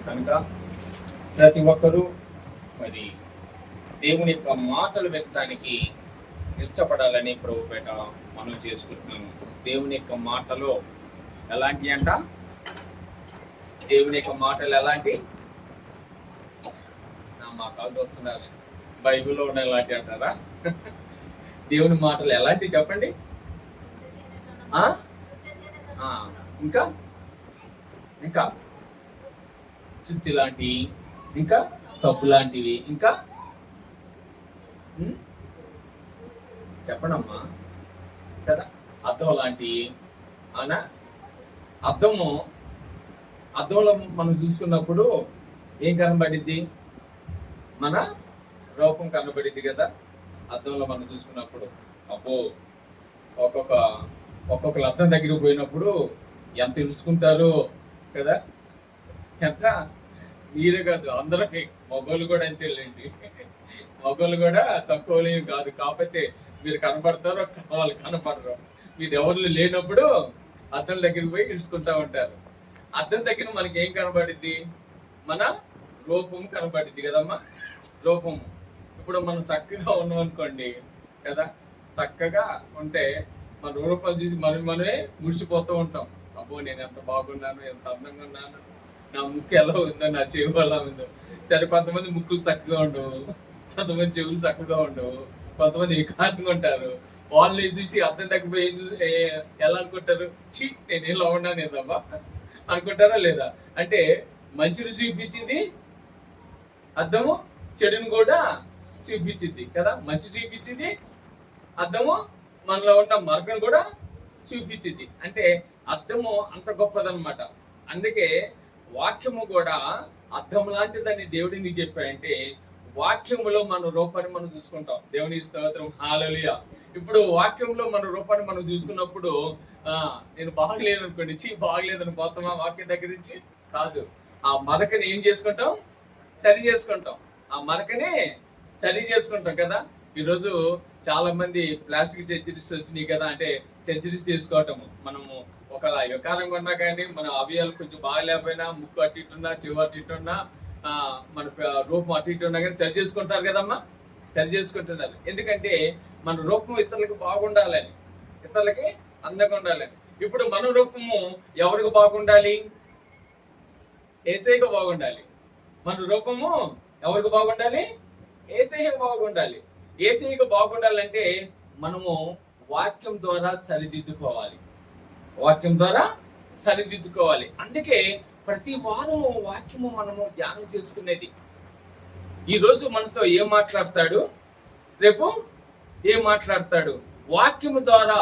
కనుక ప్రతి ఒక్కరూ మరి దేవుని యొక్క మాటలు వినడానికి ఇష్టపడాలని ప్రభుపేట మనం చేసుకుంటున్నాము. దేవుని యొక్క మాటలో ఎలాంటి అంట, దేవుని యొక్క మాటలు ఎలాంటి, మా కాదు వస్తున్నారు, బైబిల్లో ఉన్న ఎలాంటి అంటారా? దేవుని మాటలు ఎలాంటి చెప్పండి. ఇంకా ఇంకా చుత్తి లాంటివి, ఇంకా సబ్బు లాంటివి, ఇంకా చెప్పండమ్మా కదా. అద్దం లాంటివి. అవునా? అద్దంలో మనం చూసుకున్నప్పుడు ఏం కనబడిద్ది? మన రూపం కనబడిద్ది కదా అద్దంలో మనం చూసుకున్నప్పుడు. అబ్బో, ఒక్కొక్కరు అద్దం దగ్గరికి పోయినప్పుడు ఎంత ఇరుచుకుంటారు కదా. ఎంత మీరే కాదు, అందరికి, మగోళ్ళు కూడా అంతే లేండి. మగోళ్ళు కూడా తక్కువలేమి కాదు. కాకపోతే మీరు కనపడతారో వాళ్ళు కనపడరు. మీరు ఎవరు లేనప్పుడు అద్దం దగ్గరికి పోయి ఇరుచుకుంటా ఉంటారు. అద్దం దగ్గర మనకి ఏం కనబడిద్ది? మన రూపం కనబడిద్ది కదమ్మా, రూపము. ఇప్పుడు మనం చక్కగా ఉన్నాం అనుకోండి కదా, చక్కగా ఉంటే మన రూపాలు చూసి మనమే ముడిచిపోతూ ఉంటాం. అబ్బో, నేను ఎంత బాగున్నాను, ఎంత అందంగా ఉన్నాను, నా ముక్కు ఎలా ఉందో, నా చెవు ఎలా ఉందో. సరే, కొంతమంది ముక్కులు చక్కగా ఉండవు, కొంతమంది చెవులు చక్కగా ఉండవు, కొంతమంది వికారంగా ఉంటారు. వాళ్ళని చూసి అర్థం తగ్గిపోయి ఏం చూసి ఎలా అనుకుంటారు? చీ, నేను ఇలా ఉన్నాను ఏదమ్మా అనుకుంటారా లేదా? అంటే మంచిని చూపించింది అద్దము, చెడుని కూడా చూపించింది కదా. మంచి చూపించింది అద్దము, మనలో ఉన్న మార్గం కూడా చూపించింది. అంటే అద్దము అంత గొప్పదన్నమాట. అందుకే వాక్యము కూడా అద్దం లాంటిదని దేవుడిని చెప్పాయంటే, వాక్యములో మన రూపాన్ని మనం చూసుకుంటాం. దేవుని స్తోత్రం, హల్లెలూయా. ఇప్పుడు వాక్యంలో మన రూపాన్ని మనం చూసుకున్నప్పుడు నేను బాగలేను అనుకోండి, బాగలేదని పోతామా వాక్యం దగ్గర నుంచి? కాదు. ఆ మరకని ఏం చేసుకుంటాం? సరి చేసుకుంటాం. ఆ మరకనే సరి చేసుకుంటాం కదా. ఈరోజు చాలా మంది ప్లాస్టిక్ సర్జరీస్ వచ్చినాయి కదా. అంటే సర్జరీస్ చేసుకోవటము, మనము ఒక వికారంగా ఉన్నా కానీ, మన అవయాలు కొంచెం బాగలేకపోయినా, ముక్కు అటు ఇట్టున్నా, చెవు అటు ఇట్టున్నా, మన రూపం అటు ఇటు ఉన్నా కానీ సరి చేసుకుంటారు కదమ్మా. సరి చేసుకుంటున్నారు. ఎందుకంటే మన రూపం ఇతరులకు బాగుండాలని, ఇతరులకి అందంగా ఉండాలని. ఇప్పుడు మన రూపము ఎవరికి బాగుండాలి? యేసయ్యకు బాగుండాలి. మన రూపము ఎవరికి బాగుండాలి? యేసయ్యకు బాగుండాలి. యేసయ్యకు బాగుండాలంటే మనము వాక్యం ద్వారా సరిదిద్దుకోవాలి. వాక్యం ద్వారా సరిదిద్దుకోవాలి. అందుకే ప్రతి వారం వాక్యము మనము ధ్యానం చేసుకునేది. ఈ రోజు మనతో ఏం మాట్లాడతాడు, రేపు ఏం మాట్లాడతాడు. వాక్యము ద్వారా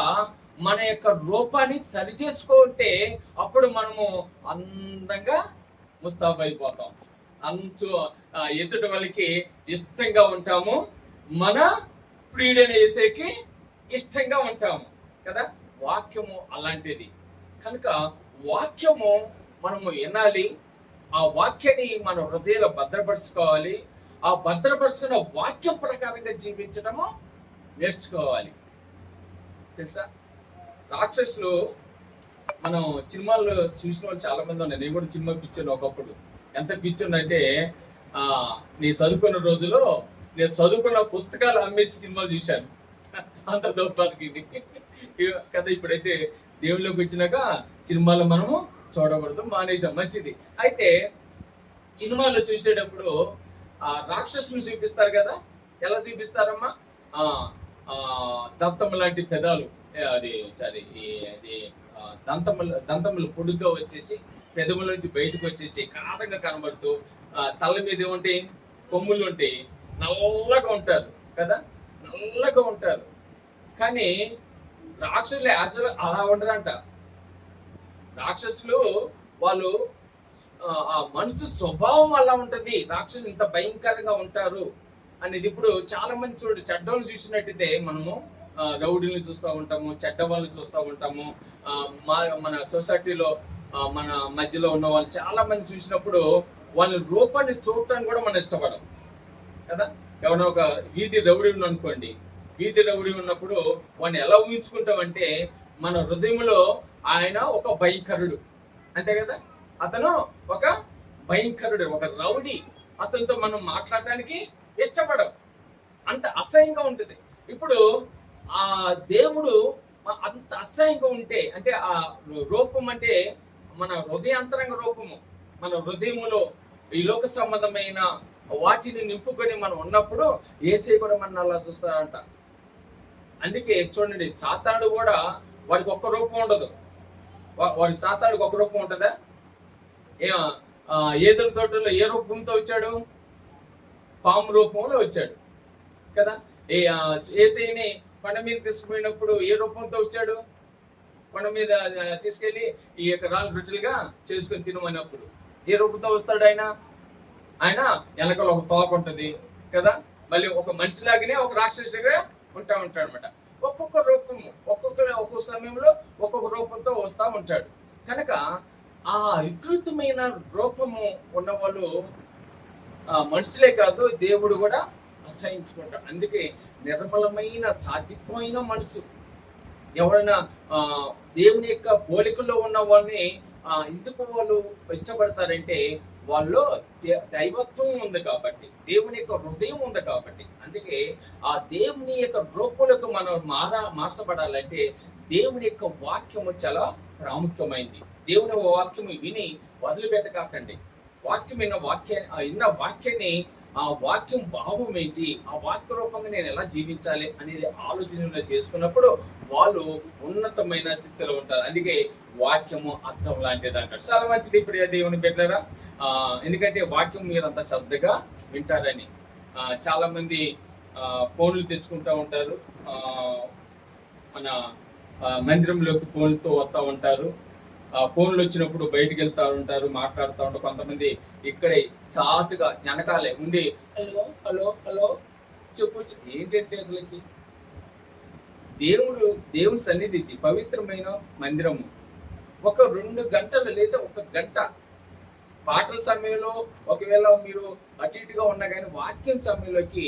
మన యొక్క రూపాన్ని సరి చేసుకుంటే అప్పుడు మనము అందంగా ముస్తాబైపోతాం. ఎదుటి వాళ్ళకి ఇష్టంగా ఉంటాము. మన ప్రియుడైన యేసుకి ఇష్టంగా ఉంటాము కదా. వాక్యము అలాంటిది. కనుక వాక్యము మనము వినాలి. ఆ వాక్యాన్ని మన హృదయంలో భద్రపరుచుకోవాలి. ఆ భద్రపరుచుకున్న వాక్యం ప్రకారంగా జీవించడము నేర్చుకోవాలి. తెలుసా, రాక్షసులు మనం సినిమాల్లో చూసిన వాళ్ళు చాలా మంది ఉన్నారు. నేను కూడా సినిమా పిచ్చాను ఒకప్పుడు. ఎంత పిచ్చాను అంటే, నేను చదువుకున్న రోజులో నేను చదువుకున్న పుస్తకాలు అమ్మేసి సినిమాలు చూశాను. అంత దౌర్భాగ్యం కదా. ఇప్పుడైతే దేవుళ్ళకి వచ్చినాక సినిమాలు మనము చూడకూడదు, మానేసాం. మంచిది. అయితే సినిమాల్లో చూసేటప్పుడు రాక్షసులు చూపిస్తారు కదా. ఎలా చూపిస్తారమ్మా? దంతము లాంటి పెదాలు, అది దంతములు పొడుగ్గా వచ్చేసి పెదవుల నుంచి బయటకు వచ్చేసి కారంగా కనబడుతూ, తల మీద ఏముంటాయి? కొమ్ములు ఉంటాయి. నల్లగా ఉంటారు కదా, నల్లగా ఉంటారు. కానీ రాక్షసులు యాక్చువల్ అలా ఉండరంట. రాక్షసులు వాళ్ళు ఆ మనుషు స్వభావం అలా ఉంటది. రాక్షసులు ఇంత భయంకరంగా ఉంటారు అనేది. ఇప్పుడు చాలా మంది చూడు, చెడ్డోళ్ళు చూసినట్టయితే మనము రౌడీలను చూస్తూ ఉంటాము, చెడ్డ వాళ్ళని చూస్తూ ఉంటాము. మన సొసైటీలో మన మధ్యలో ఉన్న వాళ్ళు చాలా మంది చూసినప్పుడు వాళ్ళ రూపాన్ని చూడటానికి కూడా మనం ఇష్టపడం కదా. ఎవరైనా ఒక వీధి రౌడీ అనుకోండి, వీధి రౌడీ ఉన్నప్పుడు వాడిని ఎలా ఊహించుకుంటామంటే, మన హృదయంలో ఆయన ఒక భయంకరుడు, అంతే కదా. అతను ఒక భయంకరుడు, ఒక రౌడీ. అతనితో మనం మాట్లాడటానికి ఇష్టపడం, అంత అసహ్యంగా ఉంటుంది. ఇప్పుడు ఆ దేవుడు అంత అసహ్యంగా ఉంటే, అంటే ఆ రూపం అంటే మన హృదయాంతరంగ రూపము, మన హృదయములో ఈ లోక సంబంధమైన వాటిని నింపుకొని మనం ఉన్నప్పుడు యేసయ్య కూడా మన అలా చూస్తారంట. అందుకే చూడండి, సాతానుడు కూడా వాడికి ఒక్క రూపం ఉండదు. వాడి సాతానుడికి ఒక రూపం ఉంటుందా? ఏదైనా తోటలో ఏ రూపంతో వచ్చాడు? పాము రూపంలో వచ్చాడు కదా. యేసయ్యని కొండ మీద తీసుకుపోయినప్పుడు ఏ రూపంతో వచ్చాడు? కొండ మీద తీసుకెళ్లి ఈ యొక్క రాళ్ళు రొట్టెలుగా చేసుకొని తినమన్నప్పుడు ఏ రూపంతో వస్తాడు ఆయన? ఆయన వెనకాల ఒక తోక ఉంటుంది కదా, మళ్ళీ ఒక మనిషిలాగానే ఒక రాక్షసుడిగా ఉంటాడు అనమాట. ఒక్కొక్క రూపము, ఒక్కొక్క సమయంలో ఒక్కొక్క రూపంతో వస్తా ఉంటాడు. కనుక ఆ వికృతమైన రూపము ఉన్నవాళ్ళు మనుషులే కాదు, దేవుడు కూడా అసహించుకుంటాడు. అందుకే నిర్మలమైన సాత్వికమైన మనసు ఎవరైనా దేవుని యొక్క పోలికల్లో ఉన్న వాళ్ళని ఎందుకు వాళ్ళు ఇష్టపడతారంటే, వాళ్ళు దైవత్వం ఉంది కాబట్టి, దేవుని యొక్క హృదయం ఉంది కాబట్టి. అందుకే ఆ దేవుని యొక్క రూపంలోకి మనం మార్చబడాలంటే దేవుని యొక్క వాక్యము చాలా ప్రాముఖ్యమైంది. దేవుని వాక్యము విని వదిలిపెట్టకండి. విన్న వాక్యాన్ని, ఆ వాక్యం భావం ఏంటి, ఆ వాక్య రూపంగా నేను ఎలా జీవించాలి అనేది ఆలోచన చేసుకున్నప్పుడు వాళ్ళు ఉన్నతమైన స్థితిలో ఉంటారు. అందుకే వాక్యము అర్థం లాంటిది అంటారు. చాలా మంచిది. ఇప్పుడు దేవుని పెట్టారా, ఎందుకంటే వాక్యం మీరు అంత శ్రద్ధగా వింటారని. చాలా మంది ఫోన్లు తెచ్చుకుంటా ఉంటారు, మన మందిరంలోకి ఫోన్లతో వస్తూ ఉంటారు. ఫోన్లు వచ్చినప్పుడు బయటకు వెళ్తా ఉంటారు, మాట్లాడుతూ ఉంటారు. కొంతమంది ఇక్కడే చాటుగా వెనకాలే ఉండి హలో హలో హలో చెప్పు ఏంటంటే అసలుకి దేవుని సన్నిధి పవిత్రమైన మందిరము. ఒక 2 గంటలు లేదా 1 గంట పాటల సమయంలో ఒకవేళ మీరు అటు ఇటుగా ఉన్నా కానీ వాక్యం సమయంలోకి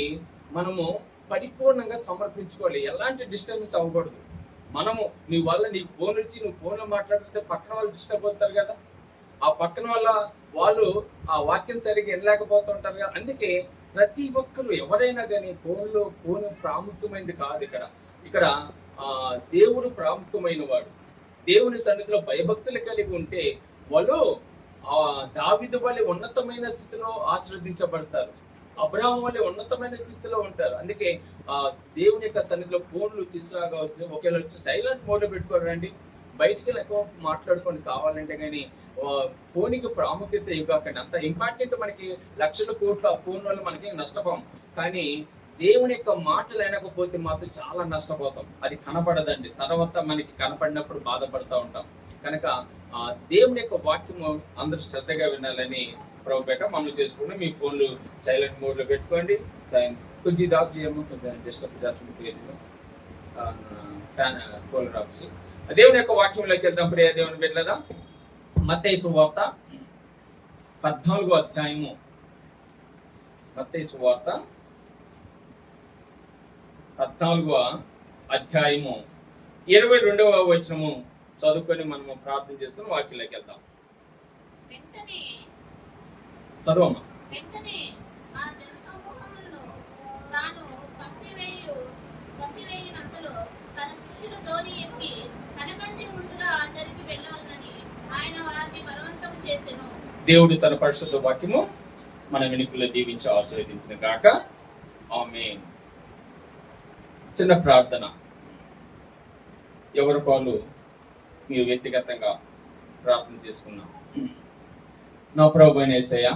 మనము పరిపూర్ణంగా సమర్పించుకోవాలి. ఎలాంటి డిస్టర్బెన్స్ అవ్వకూడదు. మనము నీ వల్ల నీ ఫోన్ వచ్చి నువ్వు ఫోన్లో మాట్లాడుతుంటే పక్కన వాళ్ళు డిస్టర్బ్ అవుతారు కదా, ఆ పక్కన వల్ల వాళ్ళు ఆ వాక్యం సరిగ్గా వినలేకపోతుంటారు కదా. అందుకే ప్రతి ఒక్కరు ఎవరైనా కానీ ఫోన్ ప్రాముఖ్యమైనది కాదు. ఇక్కడ దేవుడు ప్రాముఖ్యమైన వాడు. దేవుని సన్నిధిలో భయభక్తులు కలిగి ఉంటే వాళ్ళు దావీదు వలె ఉన్నతమైన స్థితిలో ఆశీర్వదించబడతారు, అబ్రహాము వలె ఉన్నతమైన స్థితిలో ఉంటారు. అందుకే దేవుని యొక్క సన్నిధిలో ఫోన్లు తీసుకురాగవచ్చు. ఒకేలా వచ్చి సైలెంట్ మోడ్లో పెట్టుకోరండి, బయటికి ఎక్కువ మాట్లాడుకోండి కావాలంటే. కానీ ఫోన్కి ప్రాముఖ్యత ఇవ్వకండి. అంత ఇంపార్టెంట్. మనకి లక్షల కోట్ల ఫోన్ వల్ల మనకి నష్టపోం, కానీ దేవుని యొక్క మాటలు వినకపోతే మాత్రం చాలా నష్టపోతాం. అది కనపడదండి, తర్వాత మనకి కనపడినప్పుడు బాధపడుతూ ఉంటాం. కనుక దేవుని యొక్క వాక్యము అందరూ శ్రద్ధగా వినాలని ప్రభుపేట మనం చేసుకుంటే మీ ఫోన్లు సైలెంట్ మోడ్లో పెట్టుకోండి. కొంచెం ఇది ఆఫ్ చేయము, కొంచెం డిస్టర్బ్ చేస్తుంది పేజీలో కూలర్ ఆఫ్ చేసి. దేవుని యొక్క వాక్యంలోకి వెళ్దాం. ప్రియ దేవుని బిడ్డలారా, మత్తయి సువార్త 14వ అధ్యాయము, మత్తయి సువార్త 14వ అధ్యాయము 22వ వచనము చదువుకొని మనము ప్రార్థన చేసుకుని వాక్యంలోకి వెళ్దాం. చదువమ్మా. దేవుడు తన పరిశుద్ధ వాక్యము మన వెనుకల్లో దీవించి ఆశీర్వదించిన గాక. ఆమేన్. చిన్న ప్రార్థన. ఎవరి పాలు మీరు వ్యక్తిగతంగా ప్రార్థన చేసుకున్నాం. నా ప్రభువైన యేసయ్య,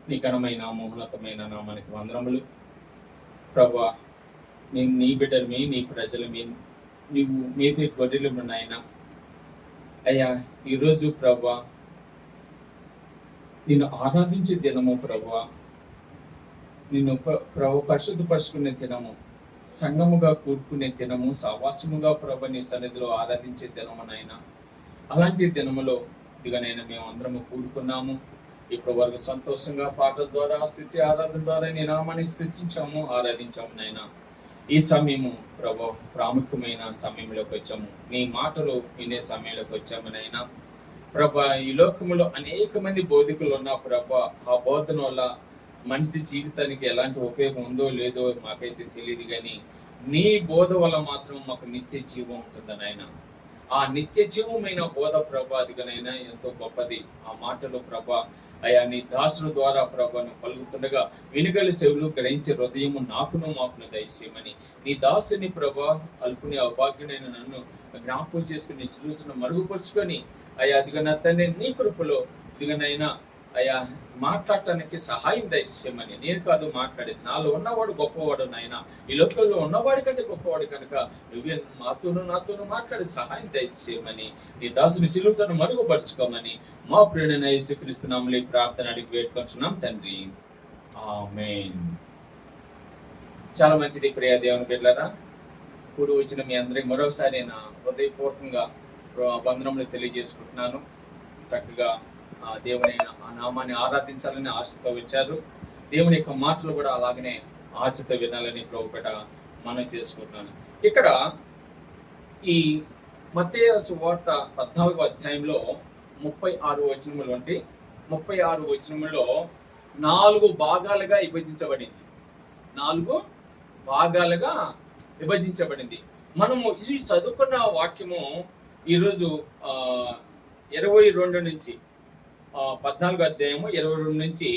నీ ఘనమైన మహోన్నతమైన నామానికి వందనములు. ప్రభువా, నేను నీ బిడ్డలమి, నీ ప్రజలమి, నీవు మీది గొర్రెలు నాయన. అయ్యా, ఈరోజు ప్రభువా నిన్ను ఆరాధించే దినము ప్రభువా, నిన్ను పరిశుద్ధపరుచుకునే దినము, సంఘముగా కూడుకునే దినము, సహవాసముగా ప్రభు నీ సన్నిధిలో ఆరాధించే దినము నాయన. అలాంటి దినములో ఇదిగనైనా మేము అందరము కూడుకున్నాము. ఇప్పుడు వరకు సంతోషంగా పాటల ద్వారా, స్తుతి ఆరాధన ద్వారా నీ నామాన్ని స్తుతించాము, ఆరాధించాము నాయన. ఈ సమయము ప్రభు ప్రాముఖ్యమైన సమయంలోకి వచ్చాము. నీ మాటలు వినే సమయంలోకి వచ్చాము నాయన. ప్రభా, ఈ లోకములో అనేక మంది బోధకులు ఉన్నా ప్రభా, ఆ బోధన వల్ల మనిషి జీవితానికి ఎలాంటి ఉపయోగం ఉందో లేదో మాకైతే తెలియదు, కానీ నీ బోధ వల్ల మాత్రం మాకు నిత్య జీవం ఉంటుంది నాయన. ఆ నిత్య జీవమైన బోధ ప్రభా, అదిగనైనా ఎంతో గొప్పది. ఆ మాటలు ప్రభా, అయా నీ దాసుల ద్వారా ప్రభాను పలుకుతుండగా వినుగలి చెవులు గ్రహించే హృదయము నాకును మాకును దయచేయమని నీ దాసుని ప్రభా అల్పుని అభాగ్యునైన నన్ను జ్ఞాపకం చేసుకుని సులుసును మరుగుపరుచుకొని అయ్యా అదిగన తండ్రి నీ కృపలో ఇదిగనైనా అయ్యా మాట్లాడటానికి సహాయం దయచేయమని. నేను కాదు మాట్లాడేది, నాలో ఉన్నవాడు గొప్పవాడు నాయన, ఈ లోకంలో ఉన్నవాడి కంటే గొప్పవాడు కనుక నువ్వే నాతోనూ మాట్లాడే సహాయం దయచేయమని నీ దాసుని చిలుతను మరుగుపరుచుకోమని మా ప్రేరణ యేసుక్రీస్తు నామములో ప్రార్థన అడిగి వేడుకొంచున్నాం తండ్రి, ఆమేన్. చాలా మంచిది ప్రియ దేవుని బిడ్డలారా. కూడి వచ్చిన మీ అందరికి మరోసారి నా హృదయపూర్వకంగా వందనములు తెలియజేసుకుంటున్నాను. చక్కగా దేవుని ఆ నామాన్ని ఆరాధించాలని ఆశతో వచ్చారు. దేవుని యొక్క మాటలు కూడా అలాగనే ఆశతో వినాలని ప్రభుపేట మనం చేసుకుంటున్నాను. ఇక్కడ ఈ మత్తయి సువార్త 14వ అధ్యాయంలో 36 వచనములు అంటే 36 వచనములో 4 భాగాలుగా విభజించబడింది. 4 భాగాలుగా విభజించబడింది. మనము ఇది చదువుకున్న వాక్యము ఈరోజు 22 నుంచి 14వ అధ్యాయము 22 నుంచి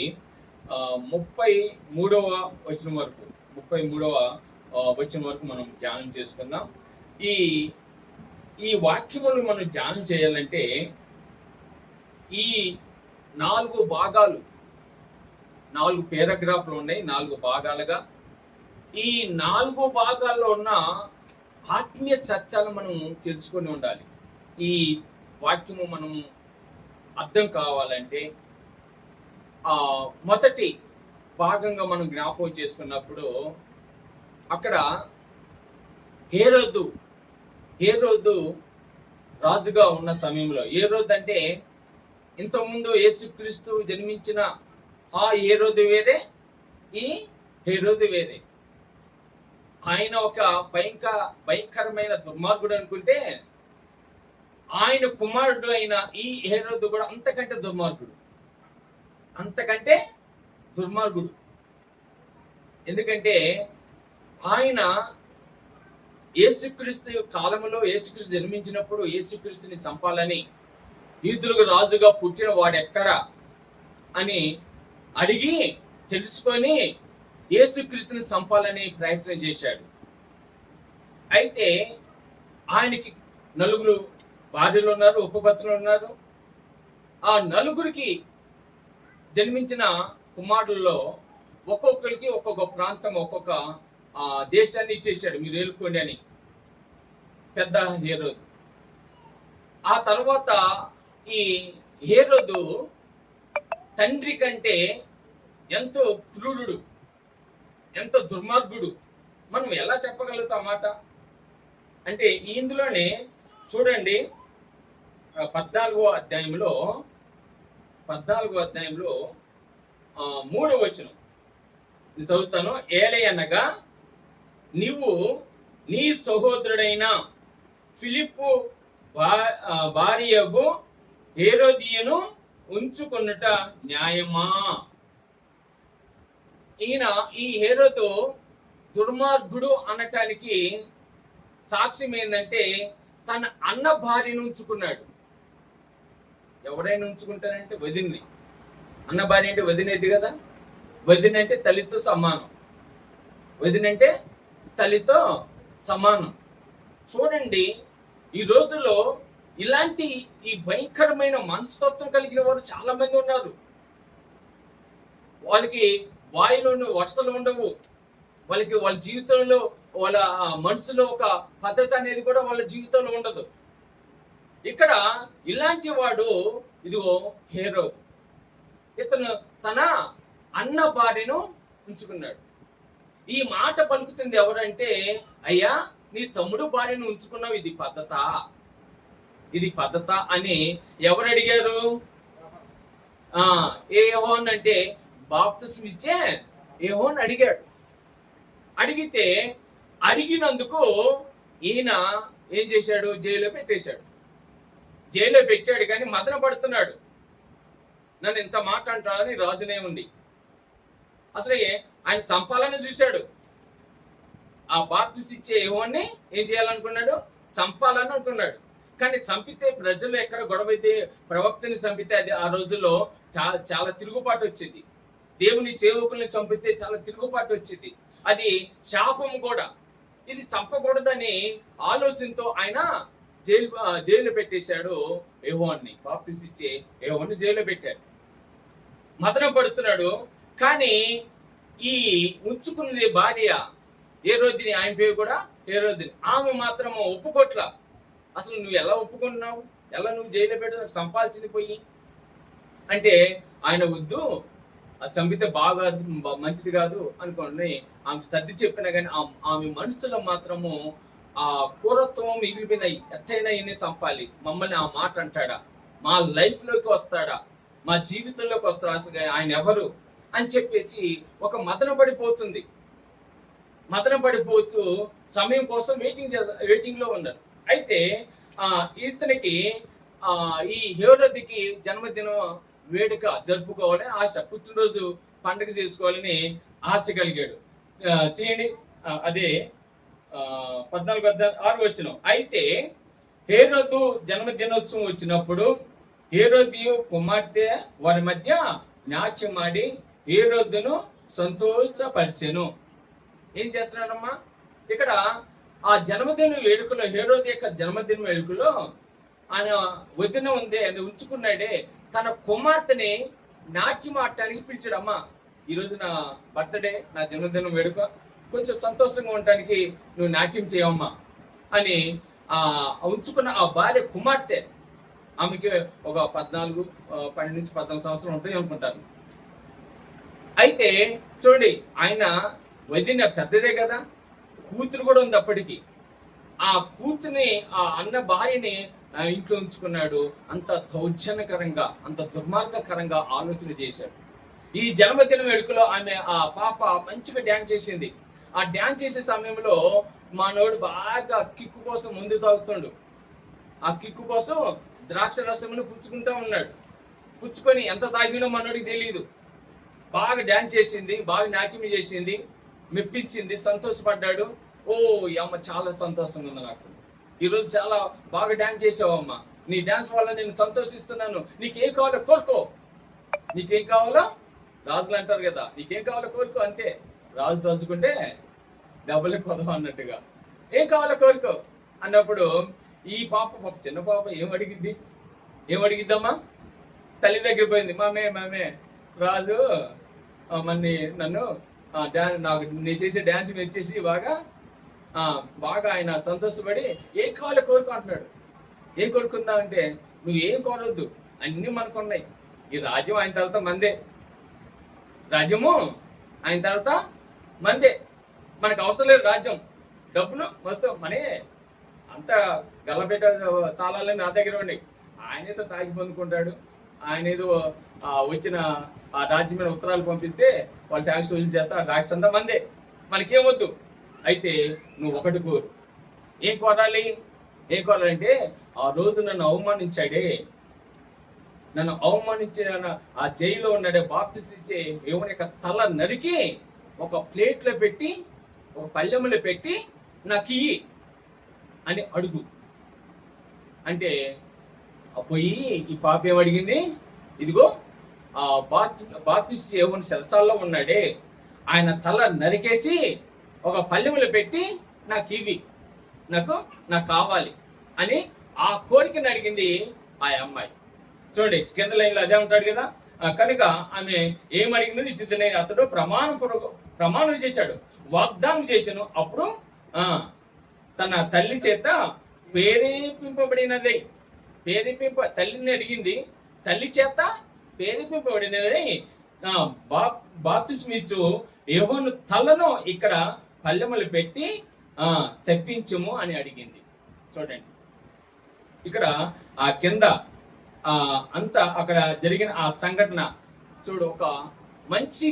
33వ వచనం వరకు 33వ వచనం వరకు మనం ధ్యానం చేసుకుందాం. ఈ వాక్యములు మనం ధ్యానం చేయాలంటే ఈ 4 భాగాలు, 4 పారాగ్రాఫ్లు ఉన్నాయి, 4 భాగాలుగా. ఈ 4 భాగాల్లో ఉన్న ఆత్మీయ సత్యాలు మనం తెలుసుకొని ఉండాలి. ఈ వాక్యము మనం అర్థం కావాలంటే మొదటి భాగంగా మనం జ్ఞాపకం చేసుకున్నప్పుడు అక్కడ హేరోదు రాజుగా ఉన్న సమయంలో, హేరోదు అంటే ఇంతకుముందు యేసుక్రీస్తు జన్మించిన ఆ హేరోదు వేరే, ఈ హేరోదు వేరే. ఆయన ఒక భయంకరమైన దుర్మార్గుడు అనుకుంటే, ఆయన కుమారుడు అయిన ఈ హేరోదు కూడా అంతకంటే దుర్మార్గుడు. ఎందుకంటే ఆయన యేసుక్రీస్తు కాలంలో, యేసుక్రీస్తు జన్మించినప్పుడు యేసుక్రీస్తుని చంపాలని, యూదులకు రాజుగా పుట్టిన వాడెక్కడా అని అడిగి తెలుసుకొని యేసుక్రీస్తుని చంపాలని ప్రయత్నం చేశాడు. అయితే ఆయనకి 4 భార్యలు ఉన్నారు, ఉపపత్నులు ఉన్నారు. ఆ 4కి జన్మించిన కుమారుల్లో ఒక్కొక్కరికి ఒక్కొక్క ప్రాంతం, ఒక్కొక్క దేశాన్ని ఇచ్చేసాడు, మీరు ఏలుకోండి అని పెద్ద హేరోదు. ఆ తర్వాత ఈ హేరోదు తండ్రి కంటే ఎంతో క్రూరుడు, ఎంతో దుర్మార్గుడు. మనం ఎలా చెప్పగలుగుతాం మాట అంటే ఇందులోనే చూడండి, 14వ అధ్యాయంలో 3వ వచనం చదువుతాను. ఏలయనగా నీవు నీ సహోదరుడైన ఫిలిప్పు భార్యగు హేరోదియను ఉంచుకొనుట న్యాయమా? ఈ హేరోదు దుర్మార్గుడు అనటానికి సాక్ష్యం ఏంటంటే తన అన్న భార్యను ఉంచుకున్నాడు. ఎవరైనా ఉంచుకుంటారంటే వదిన్ని. అన్న భార్య అంటే వదినేది కదా. వదిన అంటే తల్లితో సమానం. చూడండి, ఈ రోజుల్లో ఇలాంటి ఈ భయంకరమైన మనస్తత్వం కలిగిన వారు చాలా మంది ఉన్నారు. వాళ్ళకి వాయులోని వరుసలు ఉండవు. వాళ్ళ జీవితంలో, వాళ్ళ మనసులో ఒక పద్ధతి అనేది కూడా వాళ్ళ జీవితంలో ఉండదు. ఇక్కడ ఇలాంటి వాడు ఇదిగో హేరోదు. ఇతను తన అన్న భార్యను ఉంచుకున్నాడు. ఈ మాట పలుకుతుంది ఎవరంటే, అయ్యా నీ తమ్ముడు భార్యను ఉంచుకున్నావు, ఇది పద్ధత అని ఎవరు అడిగారు? యోహాను అంటే బాప్తిస్మం ఇచ్చే యోహాను అడిగాడు. అడిగితే అడిగినందుకు ఈయన ఏం చేశాడు? జైల్లో పెట్టేశాడు. జైల్లో పెట్టాడు, కానీ మదన పడుతున్నాడు. నన్ను ఇంత మాట అంటాడని రాజునే ఉంది. అసలు ఆయన చంపాలని చూశాడు. ఆ బాప్తిసం ఇచ్చే యెహోవాని ఏం చేయాలనుకున్నాడు? చంపాలని అనుకున్నాడు. కానీ చంపితే ప్రజలు ఎక్కడ గొడవైతే ప్రవక్తని చంపితే అది ఆ రోజుల్లో చాలా తిరుగుబాటు వచ్చింది. దేవుని సేవకుల్ని చంపితే చాలా తిరుగుబాటు వచ్చింది. అది శాపం కూడా. ఇది చంపకూడదని ఆలోచనతో ఆయన జైలు పెట్టేశాడు యెహోవాని. బాప్తిసం ఇచ్చే యెహోవాని జైల్లో పెట్టాడు. మదన పడుతున్నాడు. కానీ ఈ ఉంచుకున్నది భార్య హేరోదిని, ఆయన పేరు కూడా హేరోదిని. ఆమె మాత్రము ఒప్పుకోట్ల. అసలు నువ్వు ఎలా ఒప్పుకుంటున్నావు? ఎలా నువ్వు జైల్లో పెట్టు? చంపాల్సింది పోయి అంటే ఆయన వద్దు, అది చంపితే బాగా మంచిది కాదు అనుకోండి ఆమె సర్ది చెప్పినా కానీ ఆమె మనసులో మాత్రము ఆ క్రూరత్వం మిగిలిపోయినాయి. ఎట్టయినా ఈయన్ని చంపాలి, మమ్మల్ని ఆ మాట అంటాడా, మా లైఫ్ లోకి వస్తాడా, మా జీవితంలోకి వస్తాడా, అసలు ఆయన ఎవరు అని చెప్పేసి ఒక మదన పడిపోతుంది. మదన పడిపోతూ సమయం కోసం వెయిటింగ్ లో ఉన్నారు. అయితే ఇతనికి ఈ హేరోదికి జన్మదినం వేడుక జరుపుకోవాలని ఆశ, పుట్టినరోజు పండుగ చేసుకోవాలని ఆశ కలిగాడు. తీయండి, అదే 14:6 అయితే హేరోదు జన్మదినోత్సవం వచ్చినప్పుడు హేరోదియు కుమార్తె వారి మధ్య నాట్యమాడి హేరోదును సంతోషపరిచెను. ఏం చేస్తున్నాడమ్మా ఇక్కడ? ఆ జన్మదిన వేడుకలో, హేరోదు యొక్క జన్మదిన వేడుకలో ఆయన వదిన ఉంది, అది ఉంచుకున్నాడే, తన కుమార్తెని నాట్యం ఆడటానికి పిలిచాడమ్మా. ఈరోజు నా బర్త్డే, నా జన్మదినం వేడుక, కొంచెం సంతోషంగా ఉండటానికి నువ్వు నాట్యం చేయమ్మా అని ఉంచుకున్న ఆ భార్య కుమార్తె, ఆమెకి ఒక 12 నుంచి 14 సంవత్సరాలు ఉంటాయి అనుకుంటాను. అయితే చూడండి, ఆయన వదిన పెద్దదే కదా, కూతురు కూడా ఉంది అప్పటికి. ఆ కూతుర్ని, ఆ అన్న భార్యని ఇంట్లో ఉంచుకున్నాడు. అంత దౌర్జన్యకరంగా, అంత దుర్మార్గకరంగా ఆలోచన చేశాడు. ఈ జన్మదిన వేడుకలో ఆమె, ఆ పాప మంచిగా డ్యాన్స్ చేసింది. ఆ డ్యాన్స్ చేసే సమయంలో మానవుడు బాగా కిక్కు కోసం ముందు తాగుతాడు. ఆ కిక్కు కోసం ద్రాక్ష రసమును పుచ్చుకుంటా ఉన్నాడు. పుచ్చుకొని ఎంత తాగినో మనోడికి తెలియదు. బాగా డ్యాన్స్ చేసింది, బాగా నాట్యం చేసింది, మెప్పించింది, సంతోషపడ్డాడు. ఓ అమ్మ చాలా సంతోషంగా ఉంది, నాకు ఈరోజు చాలా బాగా డ్యాన్స్ చేసావమ్మా, నీ డ్యాన్స్ వల్ల నేను సంతోషిస్తున్నాను, నీకేం కావాలో కోరుకో. నీకేం కావాలో, రాజులు అంటారు కదా, నీకేం కావాలో కోరుకో, అంతే. రాజు తలుచుకుంటే డబ్బులే కొదవ అన్నట్టుగా, ఏం కావాలో కోరుకో అన్నప్పుడు ఈ పాప చిన్న పాప ఏమడిగిద్దమ్మా? తల్లి దగ్గర పోయింది. మామే రాజు నన్ను నాకు నీ చేసే డ్యాన్స్ మెచ్చేసి బాగా ఆయన సంతోషపడి ఏం కావాలో కోరుకో అంటున్నాడు. ఏం కోరుకుందా అంటే, నువ్వు ఏం కోరవద్దు, అన్ని మనకున్నాయి. ఈ రాజ్యం ఆయన తర్వాత మందే, రాజ్యము ఆయన తర్వాత మందే, మనకు అవసరం లేదు రాజ్యం, డబ్బులు వస్తాం మనే, అంత గల్లబెట్ట తాళాలని నా దగ్గర ఉన్నాయి. ఆయన ఏదో తాగి పొందుకుంటాడు, ఆయన ఏదో వచ్చిన ఆ రాజ్యం మీద ఉత్తరాలు పంపిస్తే వాళ్ళు ట్యాక్స్ వసూలు చేస్తారు, ఆ ట్యాక్స్ అంతా మందే, మనకేమొద్దు. అయితే నువ్వు ఒకటి కోరు. ఏం కోరాలంటే, ఆ రోజు నన్ను అవమానించాడే, నన్ను అవమానించిన ఆ జైల్లో ఉన్నాడే బాప్తిసం ఇచ్చే యోహాను యొక్క తల నరికి ఒక ప్లేట్లో పెట్టి, ఒక పళ్ళెంలో పెట్టి నాకు ఇయ్యి అని అడుగు అంటే, పోయి ఈ పాప ఏమడిగింది? ఇదిగో ఆ బాప్తిసం యోహాను చెరసాల్లో ఉన్నాడే, ఆయన తల నరికేసి ఒక పళ్ళెంలో పెట్టి నాకు ఇవి, నాకు కావాలి అని ఆ కోరికను అడిగింది ఆ అమ్మాయి. చూడండి, కింద లైన్లో అదే ఉంటాడు కదా. కనుక ఆమె ఏమడిగిందో నిశ్చితనే అతడు ప్రమాణం చేశాడు, వాగ్దానం చేశాను. అప్పుడు తన తల్లి చేత ప్రేరేపింపబడినది, తల్లిని అడిగింది, తల్లి చేత ప్రేరేపింపబడినది బాప్తిసం ఇచ్చు యోహాను తలను ఇక్కడ పళ్ళెములు పెట్టి తెప్పించము అని అడిగింది. చూడండి, ఇక్కడ ఆ కింద అంతా అక్కడ జరిగిన ఆ సంఘటన చూడు. ఒక మంచి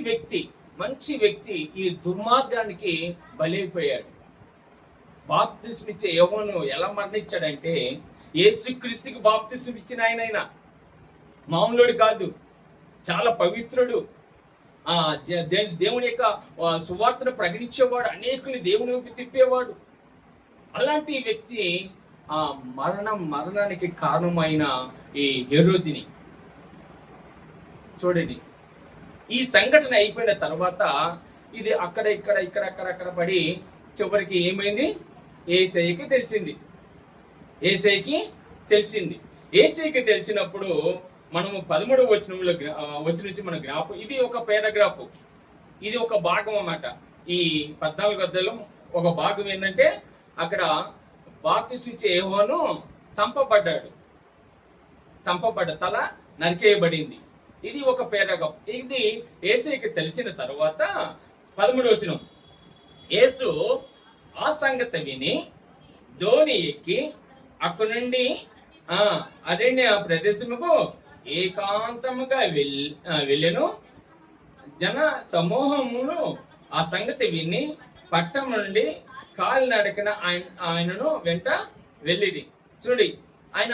వ్యక్తి ఈ దుర్మార్గానికి బలైపోయాడు. బాప్తిసం ఇచ్చే యోహాను ఎలా మరణించాడంటే, యేసుక్రీస్తుకి బాప్తిసం ఇచ్చిన ఆయన మామూలుడు కాదు, చాలా పవిత్రుడు. దేవుని యొక్క సువార్తను ప్రకటించేవాడు, అనేకుని దేవుని వైపు తిప్పేవాడు. అలాంటి వ్యక్తి మరణానికి కారణమైన ఈ హెరోదిని చూడండి. ఈ సంఘటన అయిపోయిన తర్వాత ఇది అక్కడ పడి చివరికి ఏమైంది? యేసయ్యకి తెలిసినప్పుడు మనము 13వ వచనంలో నుంచి మన గ్రాఫ్, ఇది ఒక పారాగ్రాఫ్, ఇది ఒక భాగం అన్నమాట. ఈ 14 అధ్యాయంలో ఒక భాగం ఏంటంటే అక్కడ బాప్తిసం ఇచ్చే యోహాను చంపబడ్డ తల నరికేయబడింది. ఇది ఒక పారాగ్రాఫ్. ఇది యేసయ్యకి తెలిసిన తర్వాత 13వ వచనం, యేసు ఆ సంగతి విని ధోని ఎక్కి అక్కడి నుండి అరణ్య ప్రదేశముకు ఏకాంతముగా వెళ్ళెను. జన సమూహమును ఆ సంగతి విని పట్టణం నుండి కాలినడకన ఆయనను వెంట వెళ్ళింది. చూడండి, ఆయన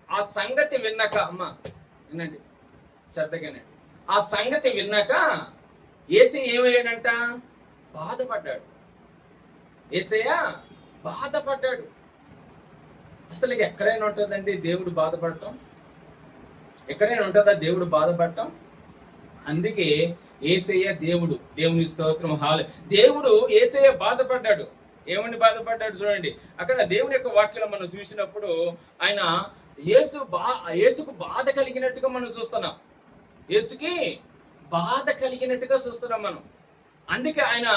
ఆ సంగతి విన్నాక, వినండి శ్రద్ధగానే, ఆ సంగతి విన్నాక యేసయ్య ఏమయ్యాడంట? బాధపడ్డాడు. యేసయ్య బాధపడ్డాడు. అసలు ఎక్కడైనా ఉంటుందండి దేవుడు బాధపడటం? ఎక్కడైనా ఉంటుందా దేవుడు బాధపడటం? అందుకే యేసయ్య దేవుని స్తోత్రం. దేవుడు యేసయ్య బాధపడ్డాడు. ఏమని బాధపడ్డాడు చూడండి. అక్కడ దేవుని యొక్క వాక్యం మనం చూసినప్పుడు ఆయన యేసుకు బాధ కలిగినట్టుగా మనం చూస్తున్నాం. యేసుకి బాధ కలిగినట్టుగా చూస్తున్నాం మనం. అందుకే ఆయన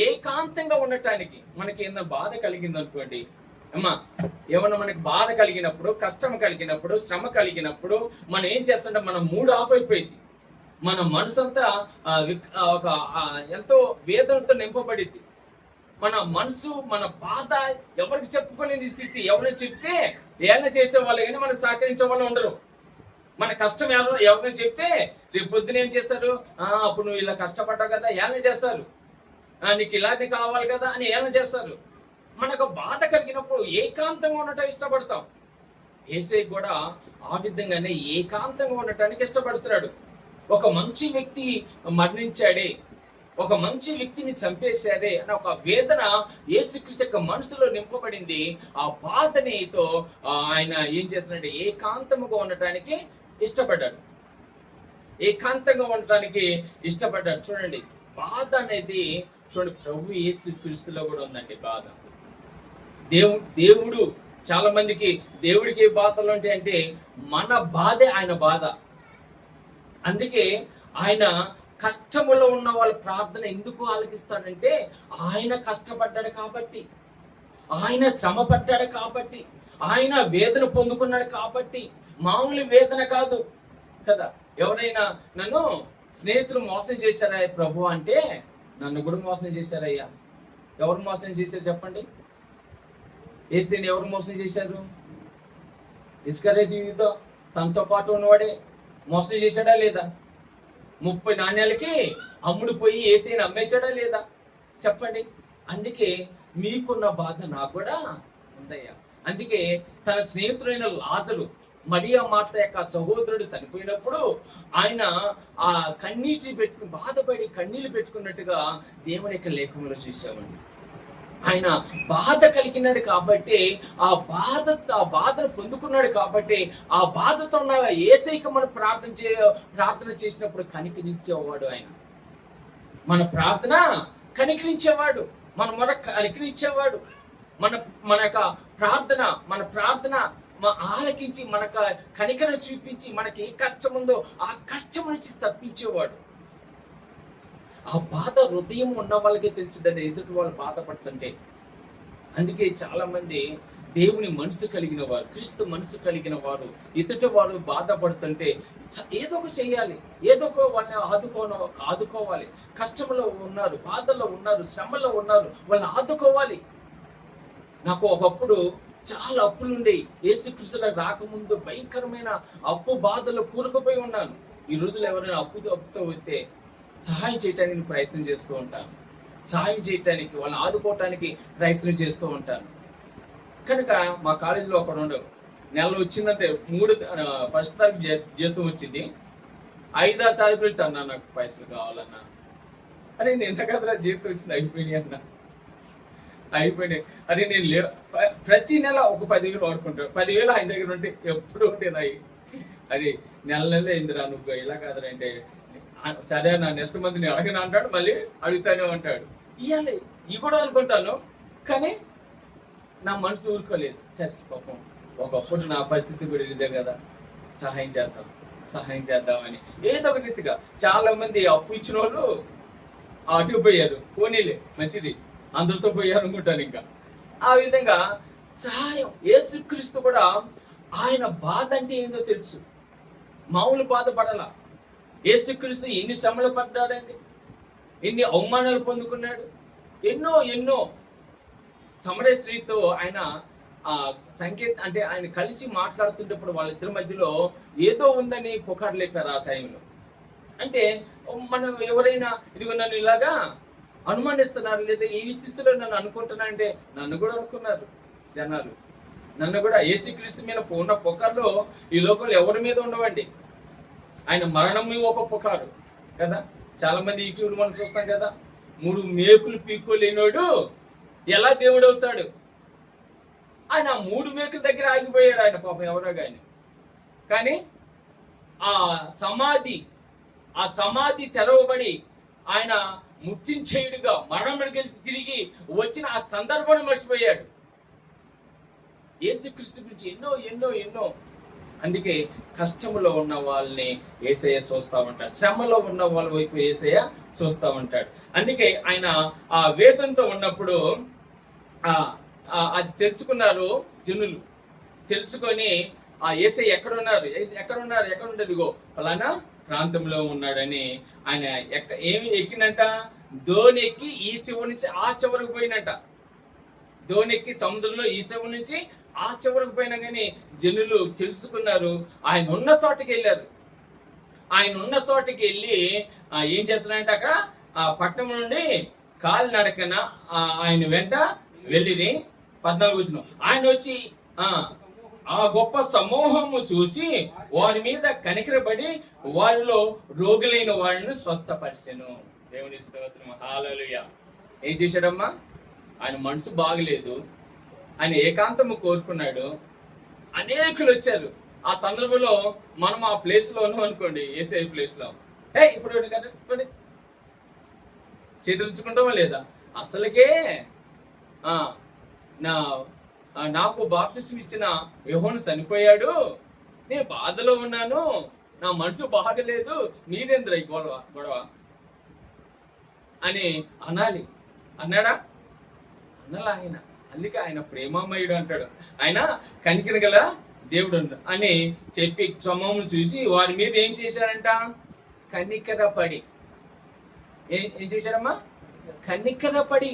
ఏకాంతంగా ఉండటానికి, మనకి ఏమన్నా బాధ కలిగింది అనుకోండి ఏమన్నా మనకి బాధ కలిగినప్పుడు, కష్టం కలిగినప్పుడు, శ్రమ కలిగినప్పుడు మనం ఏం చేస్తుంటే మన మూడ్ ఆఫ్ అయిపోయింది. మన మనసు అంతా ఒక ఎంతో వేదనతో నింపబడింది. మన మనసు, మన బాధ ఎవరికి చెప్పుకునే స్థితి. ఎవరైనా చెప్తే ఏమైనా చేసే వాళ్ళు కానీ మనం సహకరించే వాళ్ళు ఉండరు. మన కష్టం ఎవరైనా చెప్తే రేపు పొద్దున ఏం చేస్తారు? అప్పుడు నువ్వు ఇలా కష్టపడ్డావు కదా, ఏమైనా చేస్తారు. నీకు ఇలాంటి కావాలి కదా అని ఏమైనా చేస్తారు. మనకు బాధ కలిగినప్పుడు ఏకాంతంగా ఉండటం ఇష్టపడతాం. యేసయ్య కూడా ఆ విధంగానే ఏకాంతంగా ఉండటానికి ఇష్టపడుతున్నాడు. ఒక మంచి వ్యక్తి మరణించాడే, ఒక మంచి వ్యక్తిని చంపేశాడే అని ఒక వేదన యేసుక్రీస్తు యొక్క మనసులో నింపబడింది. ఆ బాధనితో ఆయన ఏం చేస్తున్నాడు? ఏకాంతముగా ఉండటానికి ఇష్టపడ్డాడు. చూడండి, బాధ అనేది చూడండి ప్రభు యేసుక్రీస్తులో కూడా ఉందండి బాధ. దేవుడు చాలా మందికి దేవుడికి బాధలు ఉంటాయంటే మన బాధే ఆయన బాధ. అందుకే ఆయన కష్టములో ఉన్న వాళ్ళ ప్రార్థన ఎందుకు ఆలకిస్తాడంటే ఆయన కష్టపడ్డాడు కాబట్టి, ఆయన శ్రమ పడ్డాడు కాబట్టి, ఆయన వేదన పొందుకున్నాడు కాబట్టి. మామూలు వేదన కాదు కదా. ఎవరైనా నన్ను స్నేహితులు మోసం చేశారా ప్రభు అంటే, నన్ను కూడా మోసం చేశారయ్యా. ఎవరు మోసం చేశారు చెప్పండి? యేసుని ఎవరు మోసం చేశారు? ఇస్కరియోతు తనతో పాటు ఉన్నవాడే మోసం చేశాడా లేదా? 30 నాణ్యాలకి అమ్ముడు పోయి యేసుని అమ్మేశాడా లేదా? చెప్పండి. అందుకే మీకున్న బాధ నాకు కూడా ఉందయ్యా. అందుకే తన స్నేహితుడైన లాజరు, మరియా మార్త యొక్క సహోదరుడు చనిపోయినప్పుడు ఆయన ఆ బాధపడి కన్నీళ్లు పెట్టుకున్నట్టుగా దేవుని యొక్క లేఖంలో చూసామండి. ఆయన బాధ కలిగినాడు కాబట్టి, ఆ బాధను పొందుకున్నాడు కాబట్టి, ఆ బాధతో ఉన్న యేసయ్యకి మనం ప్రార్థన చేసినప్పుడు కనికరించేవాడు. ఆయన మన ప్రార్థన కనికరించేవాడు, మన మొర కనికరించేవాడు. మన ప్రార్థన ఆలకించి మనకు కనికరం చూపించి మనకి ఏ కష్టం ఉందో ఆ కష్టం నుంచి తప్పించేవాడు. ఆ బాధ హృదయం ఉన్న వాళ్ళకే తెలిసిందని ఎదుటి వాళ్ళు బాధపడుతుంటే. అందుకే చాలా మంది దేవుని మనసు కలిగిన వారు, క్రీస్తు మనసు కలిగిన వారు ఎదుటి వారు బాధపడుతుంటే ఏదో ఒక చేయాలి, ఏదో ఒక వాళ్ళని ఆదుకోవాలి. కష్టంలో ఉన్నారు, బాధల్లో ఉన్నారు, శ్రమలో ఉన్నారు, వాళ్ళని ఆదుకోవాలి. నాకు ఒకప్పుడు చాలా అప్పులుండేవి. యేసుక్రీస్తులకు రాకముందు భయంకరమైన అప్పు బాధల్లో కూరుకుపోయి ఉన్నాను. ఈ రోజులో ఎవరైనా అప్పుతో వస్తే సహాయం చేయటానికి ప్రయత్నం చేస్తూ ఉంటాను. సహాయం చేయటానికి, వాళ్ళని ఆదుకోవటానికి ప్రయత్నం చేస్తూ ఉంటాను. కనుక మా కాలేజీలో ఒకడు ఉండవు, నెల వచ్చిందంటే 3 ఫస్ట్ తారీఖు జీతం వచ్చింది, 5వ తారీఖు నుంచి అన్నా నాకు పైసలు కావాలన్నా. అరే నిన్న కదరా జీతం వచ్చింది, అయిపోయినాయి అన్న, అయిపోయినాయి. అరే నేను ప్రతి నెల ఒక 10,000 వాడుకుంటాను, 10,000 ఆయన దగ్గర ఉంటే ఎప్పుడు ఉంటేనాయి. అది నెల అయిందిరా, నువ్వు ఇలా కాదురా అంటే, సరే నా నెక్స్ట్ మంత్ నేను అడగను అంటాడు, మళ్ళీ అడుగుతానే ఉంటాడు. ఇవ్వాలి ఇవి కూడా అనుకుంటాను, కానీ నా మనసు ఊరుకోలేదు. చర్చి పాపం ఒకప్పుడు నా పరిస్థితి కూడా ఇదే కదా, సహాయం చేద్దామని ఏదో ఒక రీతిగా. చాలా మంది అప్పు ఇచ్చిన వాళ్ళు అటుకు పోయారు, పోనీలే మంచిది, అందరితో పోయారు అనుకుంటాను. ఇంకా ఆ విధంగా సహాయం. యేసుక్రీస్తు కూడా ఆయన బాధ అంటే ఏందో తెలుసు, మామూలు బాధపడాలా. యేసుక్రీస్తు ఎన్ని శ్రమలు పడ్డాడండి, ఎన్ని అవమానాలు పొందుకున్నాడు, ఎన్నో. సమరయ స్త్రీతో ఆయన అంటే ఆయన కలిసి మాట్లాడుతుంటప్పుడు వాళ్ళిద్దరి మధ్యలో ఏదో ఉందని పుకారు లేపారు ఆ టైంలో. అంటే మనం ఎవరైనా ఇదిగో నన్ను ఇలాగా అనుమానిస్తున్నారు, లేదా ఈ స్థితిలో నన్ను అనుకుంటున్నా అంటే, నన్ను కూడా అనుకున్నారు జనాలు. నన్ను కూడా యేసుక్రీస్తు మీద ఉన్న పుకార్లో ఈ లోకంలో ఎవరి మీద ఉండవండి. ఆయన మరణం ఒక పుకారు కదా. చాలా మంది యూట్యూబ్ మనం చూస్తాం కదా, 3 మేకులు పీక్కోలేనోడు ఎలా దేవుడు అవుతాడు. ఆయన 3 మేకుల దగ్గర ఆగిపోయాడు ఆయన, పాపం ఎవరో కానీ ఆ సమాధి తెరవబడి ఆయన ముట్టించేయుడుగా మరణం గెలిచి తిరిగి వచ్చిన ఆ సందర్భాన్ని మర్చిపోయాడు. యేసుక్రీస్తు గురించి ఎన్నో. అందుకే కష్టంలో ఉన్న వాళ్ళని యేసయ్య చూస్తా ఉంటాడు, శ్రమలో ఉన్న వాళ్ళ వైపు యేసయ్య చూస్తా ఉంటాడు. అందుకే ఆయన ఆ వేదంతో ఉన్నప్పుడు అది తెలుసుకున్నారు జనులు. తెలుసుకొని ఆ యేసయ్య ఎక్కడ ఉండదు, ఇగో ఫలానా ప్రాంతంలో ఉన్నాడని. ఆయన ఏమి ఎక్కినంట, దోణి ఎక్కి ఈ చివరి నుంచి ఆ చివరికి పోయినట్ట. దోణి ఎక్కి సముద్రంలో ఈ చివరి నుంచి ఆ చివరికి పోయినా కానీ జనులు తెలుసుకున్నారు. ఆయన ఉన్న చోటకి వెళ్ళారు. ఆయన ఉన్న చోటకి వెళ్ళి ఏం చేస్తున్నారంటే, అక్కడ ఆ పట్టణం నుండి కాలు నడకన ఆయన వెంట వెళ్ళి 14 ఆయన వచ్చి ఆ గొప్ప సమూహము చూసి వారి మీద కనికరపడి వారిలో రోగులైన వారిని స్వస్థపరిచెను. దేవుని స్తోత్రం, హల్లెలూయా. ఏం చేశాడమ్మా, ఆయన మనసు బాగలేదు, ఆయన ఏకాంతము కోరుకున్నాడు. అనేకులు వచ్చారు. ఆ సందర్భంలో మనం ఆ ప్లేస్ లో ఉన్నాం అనుకోండి, యేసయ్య ప్లేస్ లో, ఇప్పుడు చేతులుచుకుంటామా లేదా? అసలుకే నాకు బాప్తిసం ఇచ్చిన యోహాను చనిపోయాడు, నేను బాధలో ఉన్నాను, నా మనసు బాగలేదు, నీరెంద్ర గొడవ అని అన్నాడా? అన్నలా ఆయన. అందుకే ఆయన ప్రేమమయుడు అంటాడు, ఆయన కనికర గల దేవుడు అని చెప్పి సమూహం చూసి వారి మీద ఏం చేశారంట, కనికరపడి. ఏం చేశారమ్మా? కనికరపడి.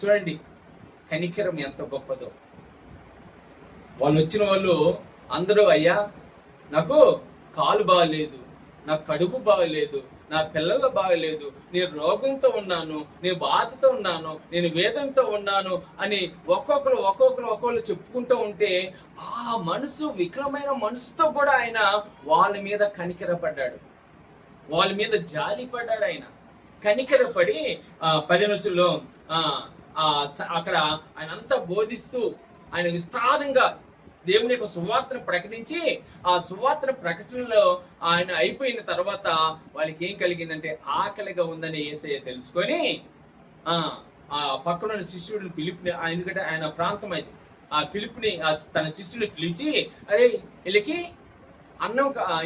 చూడండి కనికరం ఎంత గొప్పదో. వాళ్ళు వచ్చిన వాళ్ళు అందరూ, అయ్యా నాకు కాలు బాగలేదు, నా కడుపు బాగలేదు, నా పిల్లలు బాగలేదు, నేను రోగంతో ఉన్నాను, నేను బాధతో ఉన్నాను, నేను వేదంతో ఉన్నాను అని ఒక్కొక్కరు చెప్పుకుంటూ ఉంటే ఆ మనసు, వికలమైన మనసుతో కూడా ఆయన వాళ్ళ మీద కనికరపడ్డాడు, వాళ్ళ మీద జాలి పడ్డాడు. ఆయన కనికరపడి 10 అక్కడ ఆయన అంతా బోధిస్తూ ఆయన విస్తారంగా దేవుని యొక్క సువార్తను ప్రకటించి, ఆ సువార్తన ప్రకటనలో ఆయన అయిపోయిన తర్వాత వాళ్ళకి ఏం కలిగిందంటే, ఆకలిగా ఉందని యేసయ్య తెలుసుకొని ఆ పక్కన శిష్యుడిని ఫిలిప్ని, ఎందుకంటే ఆయన ప్రాంతం అయితే, ఆ ఫిలిప్ని తన శిష్యుడిని పిలిచి, అరే వీళ్ళకి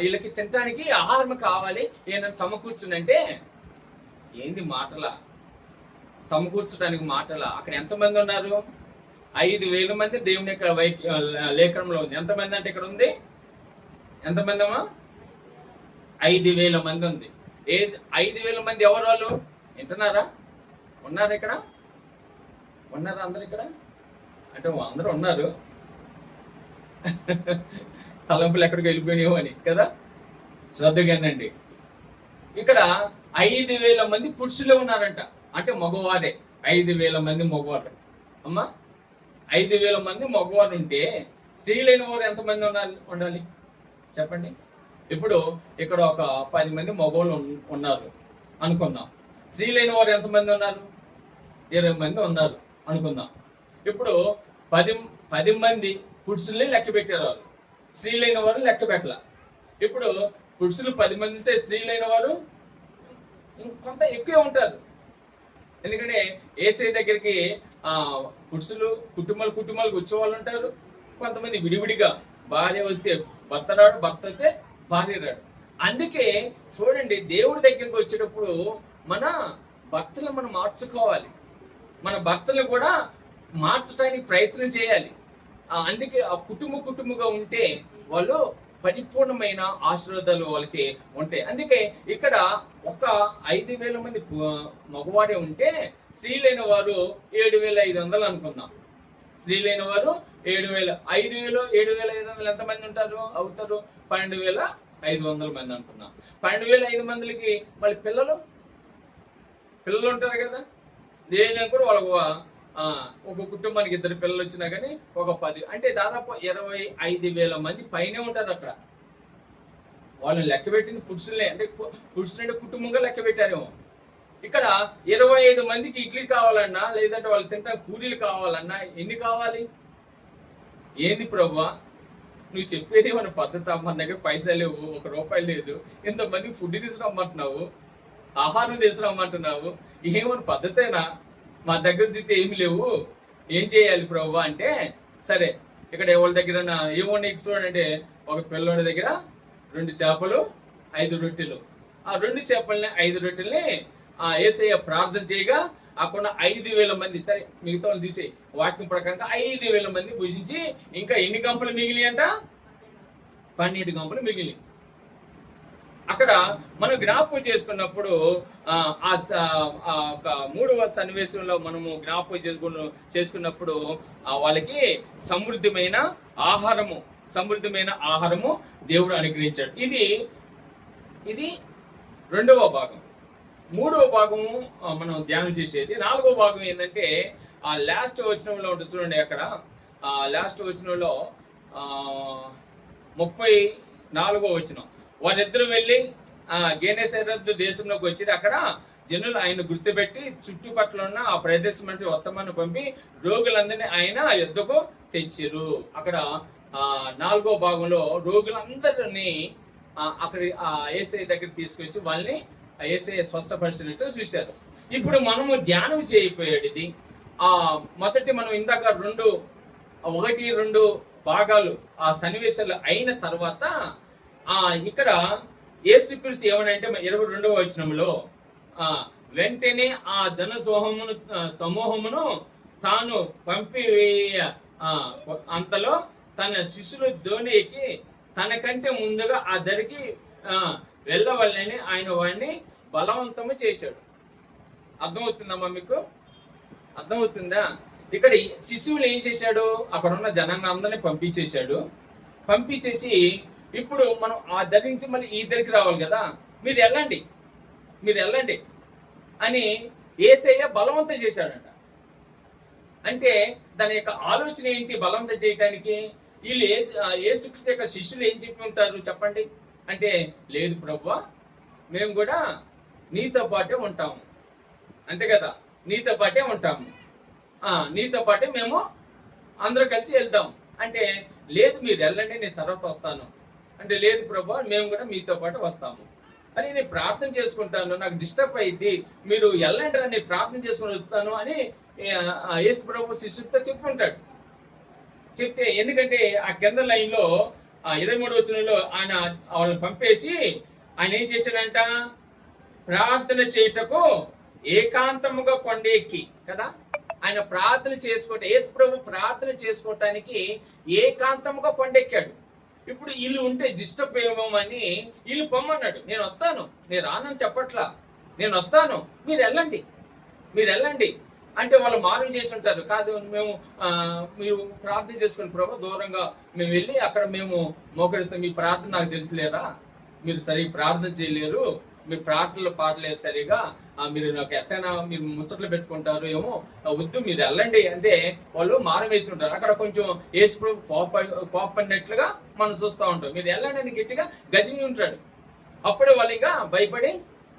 వీళ్ళకి తినడానికి ఆహారం కావాలి, ఏదైనా సమకూర్చునంటే, ఏంది మాటలా సమకూర్చడానికి మాటలా? అక్కడ ఎంతమంది ఉన్నారు? 5,000 మంది దేవుని యొక్క లేఖనంలో ఉంది. ఎంతమంది అంటే ఇక్కడ ఉంది? ఎంతమంది అమ్మా? 5,000 మంది ఉంది. 5,000 మంది ఎవరు వాళ్ళు? వింటున్నారా? ఉన్నారా ఇక్కడ? ఉన్నారా అందరు ఇక్కడ? అంటే అందరూ ఉన్నారు, తలంపులు ఎక్కడికి వెళ్ళిపోయినాయో అని కదా. శ్రద్ధగానండి, ఇక్కడ 5,000 మంది పురుషులు ఉన్నారంట, అంటే మగవారే. 5,000 మంది మగవారు అమ్మా. 5,000 మంది మగవారు ఉంటే స్త్రీలైన వారు ఎంతమంది ఉండాలి చెప్పండి. ఇప్పుడు ఇక్కడ ఒక 10 మంది మగవాళ్ళు ఉన్నారు అనుకుందాం. స్త్రీలైన వారు ఎంతమంది ఉన్నారు? 20 మంది ఉన్నారు అనుకుందాం. ఇప్పుడు 10 మంది పురుషుల్ని లెక్క పెట్టారు వాళ్ళు, స్త్రీలైన వారు లెక్క పెట్టాల. ఇప్పుడు పురుషులు 10 మంది ఉంటే స్త్రీలైన వారు కొంత ఎక్కువే ఉంటారు. ఎందుకంటే యేసయ్య దగ్గరికి పురుషులు కుటుంబాలకు వచ్చే వాళ్ళు ఉంటారు. కొంతమంది విడివిడిగా, భార్య వస్తే భర్త రాడు, భర్త వస్తే భార్య రాడు. అందుకే చూడండి, దేవుడి దగ్గరికి వచ్చేటప్పుడు మన భర్తలు మనం మార్చుకోవాలి, మన భర్తలు కూడా మార్చడానికి ప్రయత్నం చేయాలి. అందుకే ఆ కుటుంబగా ఉంటే వాళ్ళు పరిపూర్ణమైన ఆశీర్వాదాలు వాళ్ళకి ఉంటాయి. అందుకే ఇక్కడ ఒక 5,000 మంది మగవారే ఉంటే స్త్రీలైన వారు 7,500 అనుకుందాం. స్త్రీలైన వారు 7,000, 5,000, 7,500 ఎంతమంది అవుతారు? 12,500 మంది అనుకుందాం. 12,500 మందికి మళ్ళీ పిల్లలు ఉంటారు కదా. దేని కూడా వాళ్ళకు ఒక కుటుంబానికి 2 పిల్లలు వచ్చినా కానీ ఒక 10, అంటే దాదాపు 25,000 మంది పైనే ఉంటారు అక్కడ. వాళ్ళని లెక్క పెట్టింది పురుషులే, అంటే పురుషులంటే కుటుంబంగా లెక్క పెట్టారేమో. ఇక్కడ 25 మందికి ఇడ్లీ కావాలన్నా, లేదంటే వాళ్ళు తింటా పూరీలు కావాలన్నా ఎన్ని కావాలి? ఏంది ప్రభువా నువ్వు చెప్పేది మన పద్ధతి? మన దగ్గర పైసలు లేవు, 1 రూపాయి లేదు, ఇంతమందికి ఫుడ్ తీసుకురమ్మంటున్నావు, ఆహారం తీసుకురమ్మంటున్నావు, ఏమని పద్ధతేనా? మా దగ్గర చూస్తే ఏమి లేవు, ఏం చేయాలి ప్రభు అంటే, సరే ఇక్కడ ఎవరి దగ్గర ఏమన్నా చూడండి, ఒక పిల్లోడి దగ్గర 2 చేపలు 5 రొట్టెలు, ఆ 2 చేపల్ని 5 రొట్టెల్ని యేసయ్య ప్రార్థన చేయగా అక్కడ 5,000 మంది, సరే మిగతా వాళ్ళు తీసే వాక్యం ప్రకారంగా 5,000 మంది భుజించి ఇంకా ఎన్ని గంపలు మిగిలి అంట? 12 గంపలు మిగిలి. అక్కడ మనం జ్ఞాపకం చేసుకున్నప్పుడు మూడవ సన్నివేశంలో మనము జ్ఞాపకం చేసుకున్నప్పుడు వాళ్ళకి సమృద్ధమైన ఆహారము దేవుడు అనుగ్రహించాడు. ఇది 2వ భాగం. 3వ భాగము మనం ధ్యానం చేసేది. 4వ భాగం ఏంటంటే ఆ లాస్ట్ వచనంలో ఉంటుంది చూడండి. అక్కడ లాస్ట్ వచనంలో 34వ వచనం, వారిద్దరు వెళ్ళి గెనేసరెతు దేశంలోకి వచ్చి అక్కడ జనులు ఆయన గుర్తుపెట్టి చుట్టుపక్కల ఉన్న ఆ ప్రదేశం అంటే వర్తమానం పంపి రోగులందరినీ ఆయన యుద్ధకు తెచ్చిరు. అక్కడ 4వ భాగంలో రోగులందరినీ అక్కడ యేసయ్య దగ్గరికి తీసుకొచ్చి వాళ్ళని యేసయ్య స్వస్థపరిచినట్టు చూశారు. ఇప్పుడు మనము ధ్యానం చేయకపోయాడు. ఇది మొదటి మనం ఇందాక 1-2 భాగాలు ఆ సన్నివేశాలు అయిన తర్వాత ఇక్కడ యేసుక్రీస్తు ఏమనంటే 22వ వచనంలో వెంటనే ఆ సమూహమును తాను పంపివేయ అంతలో తన శిష్యులు దోణి ఎక్కి తనకంటే ముందుగా ఆ దరికి వెళ్ళవల్లని ఆయన వాడిని బలవంతము చేశాడు. అర్థమవుతుందమ్మా మీకు? అర్థమవుతుందా? ఇక్కడ శిశువులు ఏం చేశాడు? అక్కడ ఉన్న జనాన్ని అందరినీ పంపించేసి ఇప్పుడు మనం ఆ దరి నుంచి మళ్ళీ ఈ దరికి రావాలి కదా, మీరు వెళ్ళండి అని యేసయ్య బలవంతం చేశాడంట. అంటే దాని యొక్క ఆలోచన ఏంటి? బలవంతం చేయటానికి వీళ్ళు యేసుక్రీస్తు యొక్క శిష్యులు ఏం చెప్పి ఉంటారు చెప్పండి అంటే, లేదు ప్రభువా, మేము కూడా నీతో పాటే ఉంటాము, అంతే కదా, నీతో పాటే ఉంటాము, నీతో పాటే మేము అందరూ కలిసి వెళ్తాం అంటే, లేదు మీరు వెళ్ళండి, నేను తర్వాత వస్తాను అంటే, లేదు ప్రభువా, మేము కూడా మీతో పాటు వస్తాము అని నేను ప్రార్థన చేసుకుంటాను, నాకు డిస్టర్బ్ అయ్యింది, మీరు వెళ్ళండి అని నేను ప్రార్థన చేసుకుని వస్తాను అని యేసు ప్రభు శిష్యులతో చెప్పుకుంటాడు. చెప్తే ఎందుకంటే ఆ కింద లైన్లో 23వ వచనంలో ఆయన వాళ్ళని పంపేసి ఆయన ఏం చేశాడంట? ప్రార్థన చేయుటకు ఏకాంతముగా కొండ ఎక్కి కదా, ఆయన ప్రార్థన చేసుకోవటం, యేసు ప్రభు ప్రార్థన చేసుకోవటానికి ఏకాంతముగా కొండెక్కాడు. ఇప్పుడు వీళ్ళు ఉంటే డిస్టర్బ్ ఏమని వీళ్ళు పొమ్మన్నాడు. నేను వస్తాను, నేను రానని చెప్పట్లా, నేను వస్తాను, మీరు వెళ్ళండి అంటే వాళ్ళు మారం చేసి ఉంటారు. కాదు, మీరు ప్రార్థన చేసుకుని ప్రభు దూరంగా మేము వెళ్ళి అక్కడ మేము మోకరిస్తాం, మీ ప్రార్థన నాకు తెలుసులేరా, మీరు సరిగ్గా ప్రార్థన చేయలేరు, మీ ప్రార్థనలు పాడలేరు సరిగా మీరు నాకు ఎట్టైనా మీరు ముచ్చట్లు పెట్టుకుంటారు ఏమో, వద్దు మీరు వెళ్ళండి అంటే వాళ్ళు మారం వేసి ఉంటారు. అక్కడ కొంచెం యేసు కోపడినట్లుగా మనం చూస్తూ ఉంటాం. మీరు వెళ్ళండి అని గట్టిగా గదిని ఉంటాడు. అప్పుడే వాళ్ళు ఇంకా భయపడి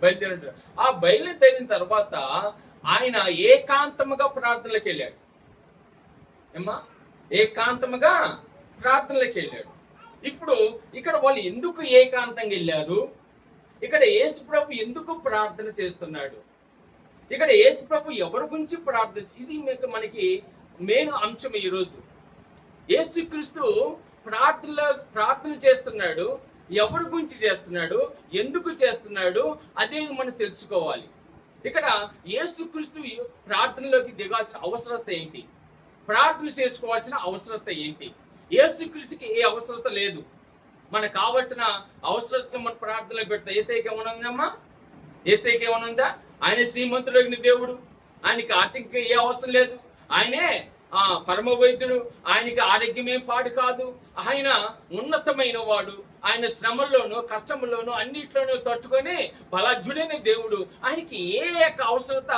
బయలుదేరుంటారు. ఆ బయలుదేరిన తర్వాత ఆయన ఏకాంతముగా ప్రార్థనలకు వెళ్ళాడు. ఏమ్మా, ఏకాంతముగా ప్రార్థనలకు వెళ్ళాడు. ఇప్పుడు ఇక్కడ వాళ్ళు ఎందుకు ఏకాంతంగా వెళ్ళారు? ఇక్కడ యేసు ప్రభు ఎందుకు ప్రార్థన చేస్తున్నాడు? ఇక్కడ యేసు ప్రభు ఎవరి గురించి ప్రార్థన, ఇది మనకి మెయిన్ అంశం ఈరోజు. యేసుక్రీస్తు ప్రార్థన చేస్తున్నాడు. ఎవరి గురించి చేస్తున్నాడు, ఎందుకు చేస్తున్నాడు, అదే మనం తెలుసుకోవాలి. ఇక్కడ యేసుక్రీస్తు ప్రార్థనలోకి దిగాల్సిన అవసరత ఏంటి, ప్రార్థన చేసుకోవాల్సిన అవసరత ఏంటి? యేసుక్రీస్తుకి ఏ అవసరత లేదు. మనకు కావాల్సిన అవసరతను మన ప్రార్థనలో పెడతా. ఏసైకి ఏమనుందమ్మా? ఏసైకి ఏమనుందా? ఆయన శ్రీమంతుడైన దేవుడు, ఆయనకి ఆర్థికంగా ఏ అవసరం లేదు. ఆయనే పరమ వైద్యుడు, ఆయనకి ఆరోగ్యమేం పాడు కాదు. ఆయన ఉన్నతమైన వాడు. ఆయన శ్రమల్లోనూ కష్టముల్లోనూ అన్నిట్లోనూ తట్టుకొని బలాఢ్యుడైన దేవుడు. ఆయనకి ఏ యొక్క అవసరత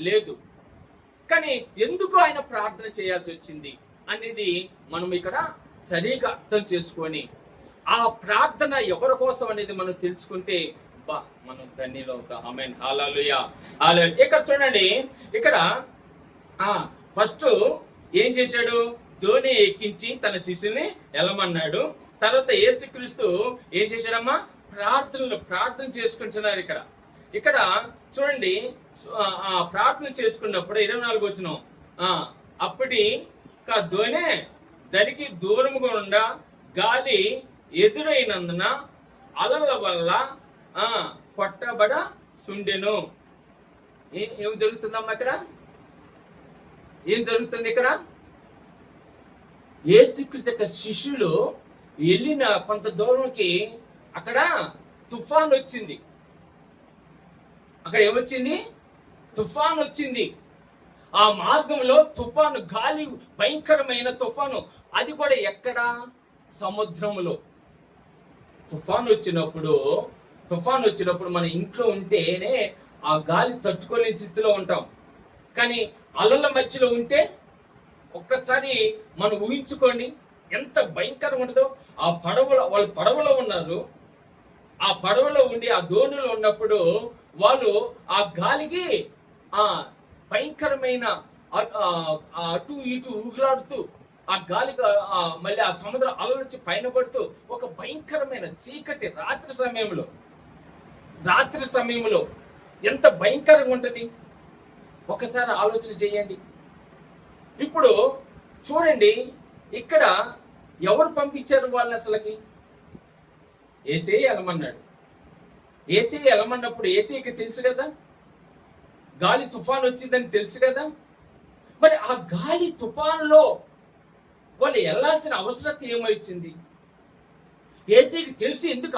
లేదు. కానీ ఎందుకు ఆయన ప్రార్థన చేయాల్సి వచ్చింది అనేది మనం ఇక్కడ సరిగా అర్థం చేసుకొని ఆ ప్రార్థన ఎవరి కోసం అనేది మనం తెలుసుకుంటే మనం ధన్యులు అవుతాం. ఆమేన్, హల్లెలూయా. ఇక్కడ చూడండి, ఇక్కడ ఫస్ట్ ఏం చేశాడు? ధోని ఎక్కించి తన శిష్యుల్ని వెళ్ళమన్నాడు. తర్వాత యేసుక్రీస్తు ఏం చేశాడమ్మా? ప్రార్థన చేసుకుంటున్నారు. ఇక్కడ చూడండి, ప్రార్థన చేసుకున్నప్పుడు 24 వచనం, అప్పటి ధోని దరికి దూరముగా ఉండ గాలి ఎదురైనందున అలల వల్ల కొట్టబడ సుండెను. ఏం జరుగుతుందమ్మా ఇక్కడ? ఏం జరుగుతుంది ఇక్కడ? యేసుక్రీస్తు యొక్క శిష్యులు వెళ్ళిన కొంత దూరంకి అక్కడ తుఫాన్ వచ్చింది. అక్కడ ఏమొచ్చింది? తుఫాన్ వచ్చింది. ఆ మార్గంలో తుఫాను, గాలి, భయంకరమైన తుఫాను. అది కూడా ఎక్కడ? సముద్రంలో. తుఫాన్ వచ్చినప్పుడు మన ఇంట్లో ఉంటేనే ఆ గాలి తట్టుకోలేని స్థితిలో ఉంటాం. కానీ అలల మధ్యలో ఉంటే ఒక్కసారి మనం ఊహించుకోండి ఎంత భయంకరంగా ఉంటుందో. వాళ్ళు పడవలో ఉన్నారు. ఆ పడవలో ఉండి ఆ దోణిలో ఉన్నప్పుడు వాళ్ళు ఆ గాలికి భయంకరమైన అటు ఇటు ఊగులాడుతూ ఆ గాలికి మళ్ళీ ఆ సముద్రం అలల నుంచి పైన పడుతూ ఒక భయంకరమైన చీకటి రాత్రి సమయంలో ఎంత భయంకరంగా ఉంటుంది ఒకసారి ఆలోచన చేయండి. ఇప్పుడు చూడండి, ఇక్కడ ఎవరు పంపించారు వాళ్ళని? అసలుకి యేసయ్య వెళ్ళమన్నాడు. యేసయ్య వెళ్ళమన్నప్పుడు యేసయ్యకి తెలుసు కదా గాలి తుఫాన్ వచ్చిందని తెలుసు కదా. మరి ఆ గాలి తుఫాన్లో వాళ్ళు వెళ్ళాల్సిన అవసరం ఏమొచ్చింది? యేసయ్యకి తెలిసి ఎందుకు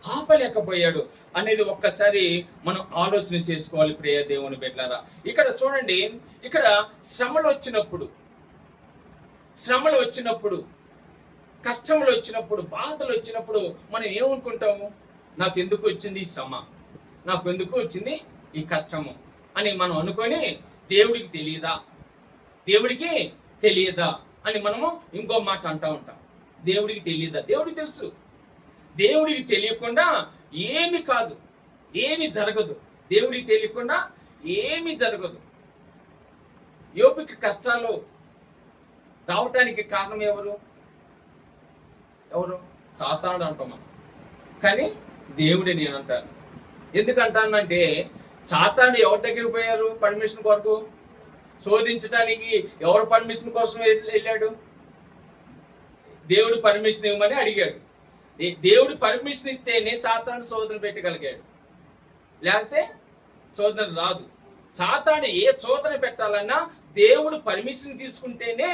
ఆపలేకపోయాడు అనేది ఒక్కసారి మనం ఆలోచన చేసుకోవాలి. ప్రియ దేవుని బిడ్డలారా, ఇక్కడ చూడండి, ఇక్కడ శ్రమలు వచ్చినప్పుడు కష్టములు వచ్చినప్పుడు, బాధలు వచ్చినప్పుడు మనం ఏమనుకుంటాము? నాకు ఎందుకు వచ్చింది ఈ శ్రమ, నాకు ఎందుకు వచ్చింది ఈ కష్టము అని మనం అనుకొని దేవుడికి తెలియదా అని మనము ఇంకో మాట అంటూ ఉంటాం. దేవుడికి తెలియదా? దేవుడికి తెలుసు. దేవుడికి తెలియకుండా ఏమి కాదు, ఏమి జరగదు. దేవుడికి తెలియకుండా ఏమి జరగదు. యోబుకి కష్టాలు రావటానికి కారణం ఎవరు? సాతానుడు అంటాం మనం, కానీ దేవుడే నేను అంటాను. ఎందుకంటానంటే సాతానుడు ఎవరి దగ్గరికి పోయారు పర్మిషన్ కొరకు? శోధించడానికి ఎవరు పర్మిషన్ కోసం వెళ్ళాడు? దేవుడు పర్మిషన్ ఇవ్వమని అడిగాడు. దేవుడు పర్మిషన్ ఇస్తేనే సాతాను శోధన పెట్టగలిగాడు, లేకపోతే శోధన రాదు. సాతాను ఏ శోధన పెట్టాలన్నా దేవుడు పర్మిషన్ తీసుకుంటేనే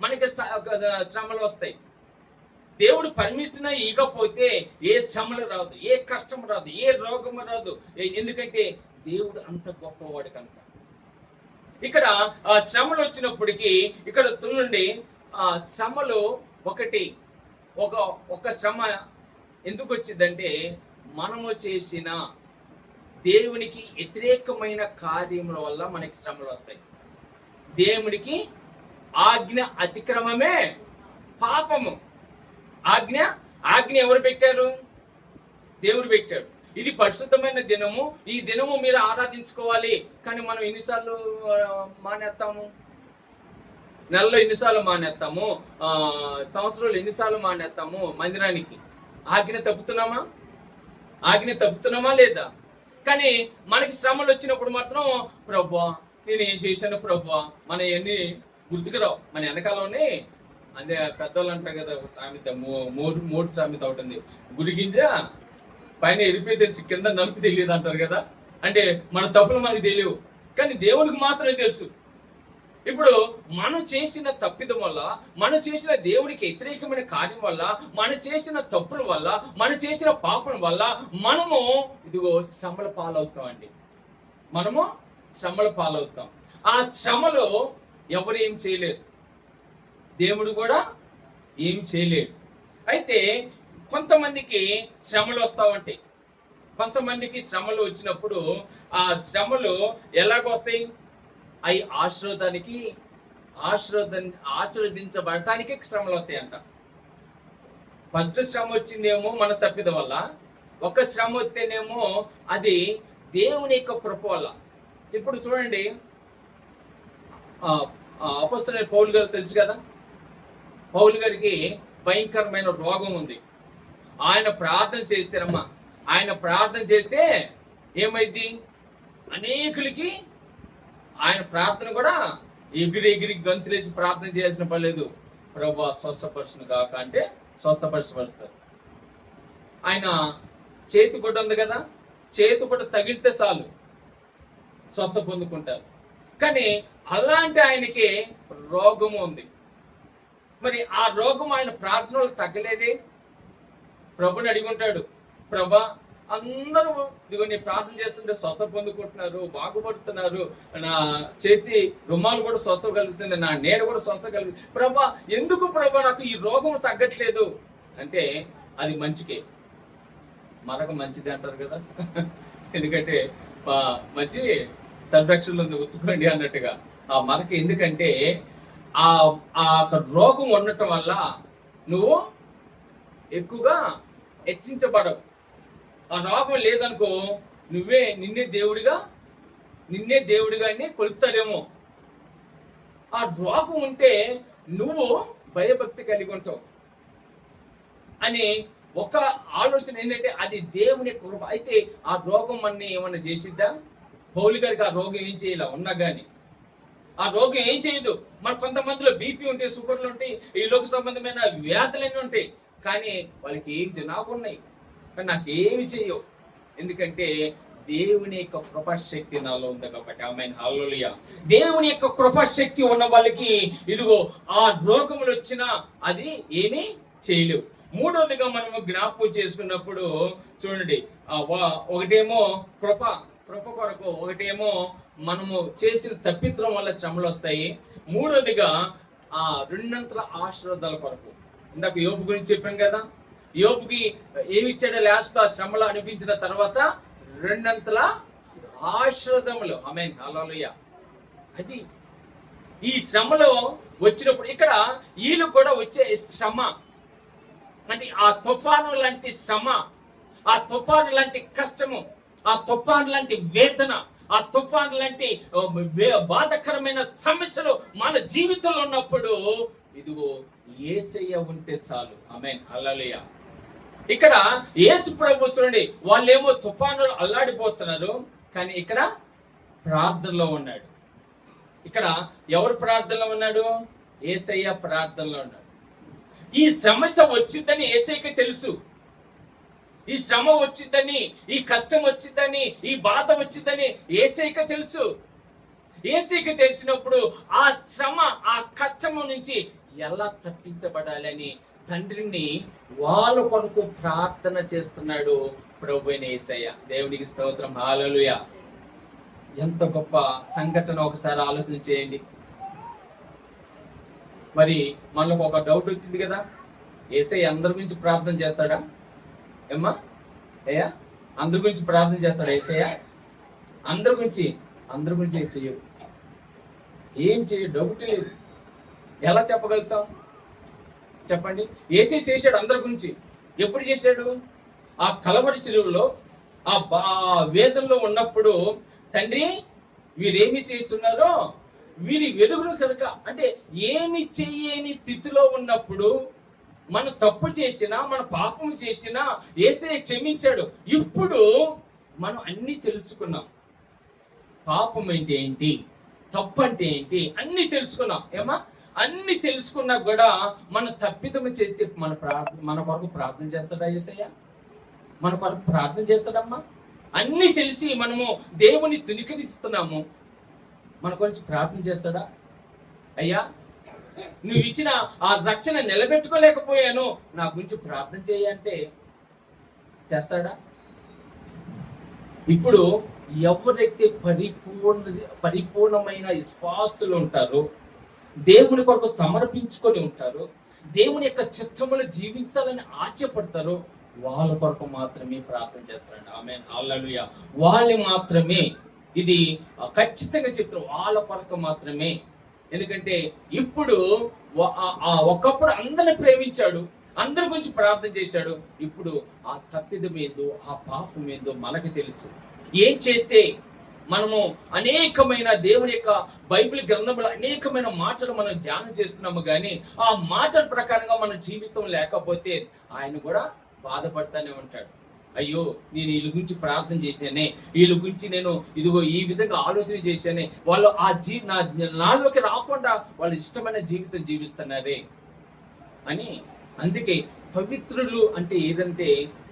మనకి శ్రమలు వస్తాయి. దేవుడు పర్మిషన్ ఇవ్వకపోతే ఏ శ్రమలు రాదు, ఏ కష్టం రాదు, ఏ రోగము రాదు. ఎందుకంటే దేవుడు అంత గొప్పవాడు కనుక. ఇక్కడ ఆ శ్రమలు వచ్చినప్పటికీ ఇక్కడ చూడండి, ఆ శ్రమలు ఒక శ్రమ ఎందుకు వచ్చిందంటే మనము చేసిన దేవునికి వ్యతిరేకమైన కార్యముల వల్ల మనకి శ్రమలు వస్తాయి. దేవునికి ఆజ్ఞ అతిక్రమమే పాపము. ఆజ్ఞ ఎవరు పెట్టారు? దేవుడు పెట్టాడు. ఇది పరిశుద్ధమైన దినము, ఈ దినము మీరు ఆరాధించుకోవాలి. కానీ మనం ఎన్నిసార్లు మానేస్తాము? నెలలో ఎన్నిసార్లు మానేస్తాము? సంవత్సరాలు ఎన్నిసార్లు మానేస్తాము మందిరానికి? ఆజ్ఞ తప్పుతున్నామా లేదా? కానీ మనకి శ్రమలు వచ్చినప్పుడు మాత్రం ప్రభువా నేను ఏం చేశాను ప్రభువా, మన ఎన్ని గుర్తుకురావు. మన వెనకాలనే అదే పెద్దవాళ్ళు అంటారు కదా, సామెత మూడు సామెత ఉంటుంది, గుడిగింజ పైన ఎరిపి తెలిసి కింద నలుపు తెలియదు అంటారు కదా. అంటే మన తప్పులు మనకు తెలియవు, కానీ దేవుడికి మాత్రమే తెలుసు. ఇప్పుడు మనం చేసిన తప్పిదం వల్ల, మనం చేసిన దేవుడికి వ్యతిరేకమైన కార్యం వల్ల, మనం చేసిన తప్పుల వల్ల, మనం చేసిన పాపం వల్ల మనము ఇదిగో శ్రమల పాలవుతాం. మనము శ్రమల పాలవుతాం. ఆ శ్రమలో ఎవరు ఏం చేయలేరు, దేవుడు కూడా ఏం చేయలేడు. అయితే కొంతమందికి శ్రమలు వస్తా ఉంటాయి. కొంతమందికి శ్రమలు వచ్చినప్పుడు ఆ శ్రమలు ఎలాగొస్తాయి? అవి ఆశీర్వదించబడటానికి శ్రమలు వస్తాయంట. ఫస్ట్ శ్రమ వచ్చిందేమో మన తప్పిద వల్ల, ఒక శ్రమ వస్తేనేమో అది దేవుని యొక్క కృప వల్ల. ఇప్పుడు చూడండి, అపొస్తలుడైన పౌలు గారు తెలుసు కదా. పౌలు గారికి భయంకరమైన రోగం ఉంది. ఆయన ప్రార్థన చేస్తే ఏమైంది? అనేకులకి ఆయన ప్రార్థన కూడా ఎగిరి గంతులేసి ప్రార్థన చేయాల్సిన పని లేదు. ప్రభువా స్వస్థపరచును కాక అంటే స్వస్థపరచబడతారు. ఆయన చేతి గుడ్డ ఉంది కదా, చేతి గుడ్డ తగిలితే చాలు స్వస్థ పొందుకుంటారు. కానీ అలాంటి ఆయనకి రోగము ఉంది. మరి ఆ రోగం ఆయన ప్రార్థనలు తగ్గలేదే. ప్రభుని అడిగి ఉంటాడు, ప్రభా అందరూ ఇదిగో నీ ప్రార్థన చేస్తుంటే స్వస్థ పొందుకుంటున్నారు, బాగుపడుతున్నారు, నా చేతి రుమాలు కూడా స్వస్థ కలుగుతుంది, నా నీడ కూడా స్వస్థ కలుగుతుంది, ప్రభా ఎందుకు ప్రభా నాకు ఈ రోగం తగ్గట్లేదు అంటే అది మంచికే. మరొక మంచిది అంటారు కదా, ఎందుకంటే మంచి సంరక్షణలో ఉత్తుకోండి అన్నట్టుగా. ఆ మరక ఎందుకంటే ఆ రోగం ఉండటం వల్ల నువ్వు ఎక్కువగా హెచ్చించబడవు. ఆ రోగం లేదనుకో నిన్నే దేవుడిగా కొలుస్తారేమో. ఆ రోగం ఉంటే నువ్వు భయభక్తి కలిగి ఉంటావు అని ఒక ఆలోచన ఏంటంటే అది దేవుని కృప. అయితే ఆ రోగం మనని ఏమన్నా చేసిద్దా? పౌలు గారికి ఆ రోగం ఏం చేయాల ఉన్నా కానీ ఆ రోగం ఏం చేయదు. మరి కొంతమందిలో బీపీ ఉంటాయి, షుగర్లు ఉంటాయి, ఈ లోక సంబంధమైన వ్యాధులన్నీ ఉంటాయి, కానీ వాళ్ళకి ఏం నాకున్నాయి కానీ నాకేమి చేయవు. ఎందుకంటే దేవుని యొక్క కృపాశక్తి నాలో ఉంది కాబట్టి. ఆమేన్, హల్లెలూయా. దేవుని యొక్క కృపాశక్తి ఉన్న వాళ్ళకి ఇదిగో ఆ రోగములు వచ్చినా అది ఏమీ చేయలేవు. మూడవదిగా మనము జ్ఞాపకం చేసుకున్నప్పుడు చూడండి, ఒకటేమో కృప కొరకు, ఒకటేమో మనము చేసిన తప్పిత్రం వల్ల శ్రమలు వస్తాయి. మూడవదిగా ఆ రెండంతల ఆశీర్వాదాల కొరకు. ఇందాక యోబు గురించి చెప్పాం కదా, యోబుకి ఏమి ఇచ్చాడో లాస్ట్ ఆ శ్రమలు అనిపించిన తర్వాత రెండంతల ఆశీర్వాదములు. ఆమేన్, హల్లెలూయా. అది ఈ శ్రమలో వచ్చినప్పుడు ఇక్కడ వీళ్ళు కూడా వచ్చే శ్రమ అంటే ఆ తుఫాను లాంటి శ్రమ, ఆ తుఫాను లాంటి కష్టము, ఆ తుఫాను లాంటి వేదన, ఆ తుఫాను లాంటి బాధకరమైన సమస్యలు మన జీవితంలో ఉన్నప్పుడు ఇదిగో యేసయ్య ఉంటే చాలు. ఆమేన్, హల్లెలూయా. ఇక్కడ యేసు ప్రభు చూడండి, వాళ్ళేమో తుఫానులు అల్లాడిపోతున్నారు, కానీ ఇక్కడ ప్రార్థనలో ఉన్నాడు. ఇక్కడ ఎవరు ప్రార్థనలో ఉన్నాడు? యేసయ్య ప్రార్థనలో ఉన్నాడు. ఈ సమస్య వచ్చిందని యేసయ్యకి తెలుసు. ఈ శ్రమ వచ్చిందని, ఈ కష్టం వచ్చిందని, ఈ బాధ వచ్చిందని యేసయ్యకి తెలుసు. యేసయ్యకి తెలిసినప్పుడు ఆ శ్రమ, ఆ కష్టము నుంచి ఎలా తప్పించబడాలని తండ్రిని వాళ్ళ కొరకు ప్రార్థన చేస్తున్నాడు ప్రభువైన యేసయ్య. దేవునికి స్తోత్రం, హల్లెలూయా. ఎంత గొప్ప సంఘటన ఒకసారి ఆలోచన చేయండి. మరి మనకు ఒక డౌట్ వచ్చింది కదా, యేసయ్య అందరి గురించి ప్రార్థన చేస్తాడా? ఏమ్మా అయ్యా? అందరి గురించి ప్రార్థన చేస్తాడు యేసయ్య? అందరి గురించి ఏం చెయ్యడు. ఏం చేయడు, ఒకటి లేదు. ఎలా చెప్పగలుగుతాం చెప్పండి? యేసయ్య చేశాడు అందరి గురించి. ఎప్పుడు చేశాడు? ఆ కలవరి శిలువలో, ఆ వేదనలో ఉన్నప్పుడు, తండ్రి వీరేమి చేస్తున్నారో వీరి వెలుగును కనుక, అంటే ఏమి చెయ్యని స్థితిలో ఉన్నప్పుడు, మన తప్పు చేసినా మన పాపం చేసినా యేసయ్య క్షమించాడు. ఇప్పుడు మనం అన్ని తెలుసుకున్నాం. పాపం అంటే ఏంటి, తప్పు అంటే ఏంటి, అన్ని తెలుసుకున్నాం. ఏమా? అన్ని తెలుసుకున్నా కూడా మన తప్పిదము చేస్తే మన కొరకు ప్రార్థన చేస్తాడా యేసయ్య? మన కొరకు ప్రార్థన చేస్తాడమ్మా? అన్ని తెలిసి మనము దేవుని తునికరిస్తున్నాము, మన గురించి ప్రార్థన చేస్తాడా? అయ్యా, నువ్వు ఇచ్చిన ఆ రక్షణ నిలబెట్టుకోలేకపోయాను, నా గురించి ప్రార్థన చేయంటే చేస్తాడా? ఇప్పుడు ఎవరైతే పరిపూర్ణమైన విశ్వాసులు ఉంటారో, దేవుని కొరకు సమర్పించుకొని ఉంటారో, దేవుని యొక్క చిత్తమును జీవించాలని ఆశపడతారో, వాళ్ళ కొరకు మాత్రమే ప్రార్థన చేస్తారండి. ఆమేన్, హల్లెలూయా. వాళ్ళు మాత్రమే, ఇది ఖచ్చితంగా చెప్తారు, వాళ్ళ కొరకు మాత్రమే. ఎందుకంటే ఇప్పుడు ఒకప్పుడు అందరిని ప్రేమించాడు, అందరి గురించి ప్రార్థన చేశాడు. ఇప్పుడు ఆ తప్పిదం ఏందో, ఆ పాపం ఏందో మనకు తెలుసు. ఏం చేస్తే మనము అనేకమైన దేవుని యొక్క బైబిల్ గ్రంథంలో అనేకమైన మాటలు మనం ధ్యానం చేస్తున్నాము, కానీ ఆ మాటల ప్రకారంగా మన జీవితం లేకపోతే ఆయన కూడా బాధపడతానే ఉంటాడు. అయ్యో, నేను వీళ్ళ గురించి ప్రార్థన చేశానే, వీళ్ళ గురించి నేను ఇదిగో ఈ విధంగా ఆలోచన చేశానే, వాళ్ళు నాలోకి రాకుండా వాళ్ళు ఇష్టమైన జీవితం జీవిస్తున్నారే అని. అందుకే పవిత్రులు అంటే ఏదంటే,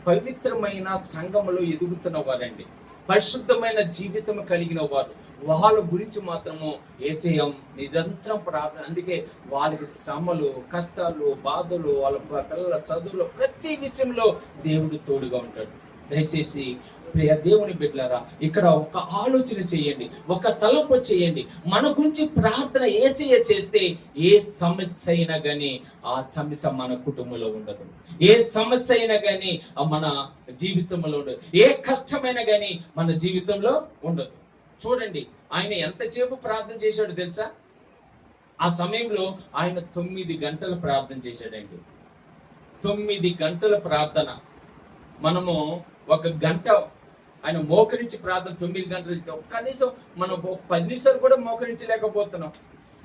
పవిత్రమైన సంఘములో ఎదుగుతున్న వారండి, పరిశుద్ధమైన జీవితం కలిగిన వారు. వాళ్ళ గురించి మాత్రము యేసయ్య నిరంతరం ప్రార్థన. అందుకే వాళ్ళకి శ్రమలు, కష్టాలు, బాధలు, వాళ్ళ పిల్లల చదువులు, ప్రతి విషయంలో దేవుడు తోడుగా ఉంటాడు. దయచేసి ప్రియ దేవుని బిడ్డలారా, ఇక్కడ ఒక ఆలోచన చేయండి, ఒక తలంపు చేయండి. మన గురించి ప్రార్థన యేసయ్య చేస్తే ఏ సమస్య అయినా కానీ ఆ సమస్య మన కుటుంబంలో ఉండదు. ఏ సమస్య అయినా కానీ మన జీవితంలో ఉండదు. ఏ కష్టమైనా కానీ మన జీవితంలో ఉండదు. చూడండి, ఆయన ఎంతసేపు ప్రార్థన చేశాడు తెలుసా? ఆ సమయంలో ఆయన 9 గంటలు ప్రార్థన చేశాడండి. 9 గంటల ప్రార్థన. మనము 1 గంట ఆయన మోకరించి ప్రార్థన 9 గంటలు, కనీసం మనం 10 నిమిషాలు కూడా మోకరించలేకపోతున్నాం.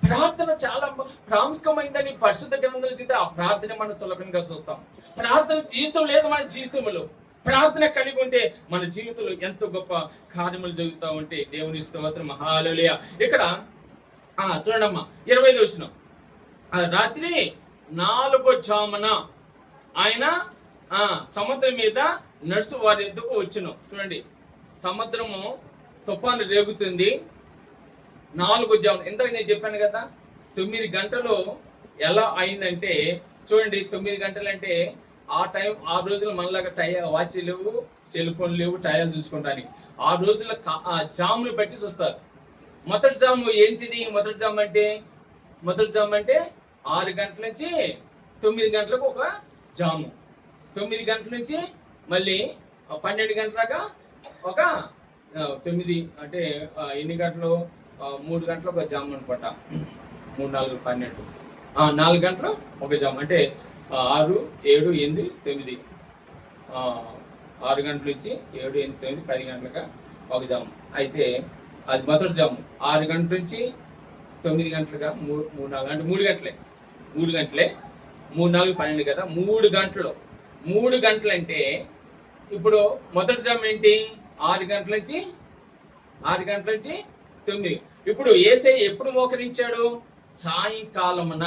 ప్రార్థన చాలా ప్రాముఖ్యమైందని పరిశుద్ధ గ్రంథంలో చేస్తే ఆ ప్రార్థన మనం సులభంగా చూస్తాం. ప్రార్థన జీవితం లేదు మన జీవితంలో. ప్రార్థన కలిగి ఉంటే మన జీవితంలో ఎంతో గొప్ప కార్యములు జరుగుతూ ఉంటే దేవుని స్తోత్రం, హల్లెలూయా. ఇక్కడ చూడండమ్మా, 25వ వచనం. రాత్రి 4 జామున ఆయన సముద్రం మీద నడుచు వారి ఎద్దుకు వచ్చును. చూడండి, సముద్రము తుఫాను రేగుతుంది. 4 జామున, ఇంతకు నేను చెప్పాను కదా 9 గంటలు ఎలా అయిందంటే, చూడండి 9 గంటలు అంటే ఆ రోజులు మనలాగా వాచ్ లేవు, సెల్ ఫోన్ లేవు, టైర్లు చూసుకోవడానికి. ఆ రోజుల్లో జాములు బట్టి చూస్తారు. మొదటి జాము ఏంటిది? మొదటి జాము అంటే 6 గంటల నుంచి 9 గంటలకు ఒక జాము, 9 గంటల నుంచి మళ్ళీ 12 గంటలగా ఒక 9 అంటే ఎన్ని గంటలు? 3 గంటలకు ఒక జాము అనుకుంటా. 3, 4, 12, 4 గంటలు ఒక జాము. అంటే 6, 7, 8, 9, 6 గంటల నుంచి 7, 8, 9, 10 గంటలుగా ఒక జాము. అయితే అది మొదటి జాము. 6 గంటల నుంచి 9 గంటలుగా 3, 4 అంటే 3 గంటలే. 3 గంటలే, 3, 4, 12 కదా, 3 గంటలు. 3 గంటలు అంటే ఇప్పుడు మొదటి జాము ఏంటి? 6 గంటల నుంచి 9. ఇప్పుడు యేసయ్య ఎప్పుడు మోకరించాడు? సాయంకాలమున.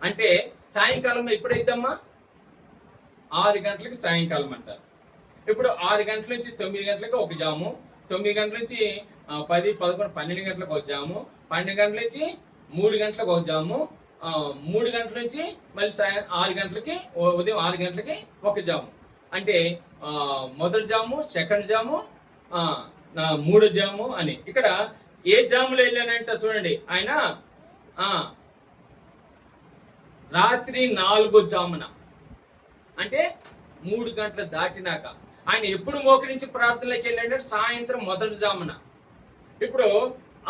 అంటే సాయంకాలం ఎప్పుడైతమ్మా? 6 గంటలకి సాయంకాలం అంటారు. ఇప్పుడు 6 గంటల నుంచి 9 గంటలకు ఒక జాము, 9 గంటల నుంచి 10, 11, 12 గంటలకు ఒక జాము, 12 గంటల నుంచి 3 గంటలకు ఒక జాము, 3 గంటల నుంచి మళ్ళీ 6 గంటలకి, ఉదయం 6 గంటలకి ఒక జాము. అంటే మొదటి జాము, సెకండ్ జాము, 3వ జాము అని. ఇక్కడ ఏ జాములో వెళ్ళానంటే చూడండి, ఆయన రాత్రి 4 జామున, అంటే 3 గంటలు దాటినాక ఆయన ఎప్పుడు మోకరించి ప్రార్థనలోకి వెళ్ళాడు? సాయంత్రం మొదటి జామున. ఇప్పుడు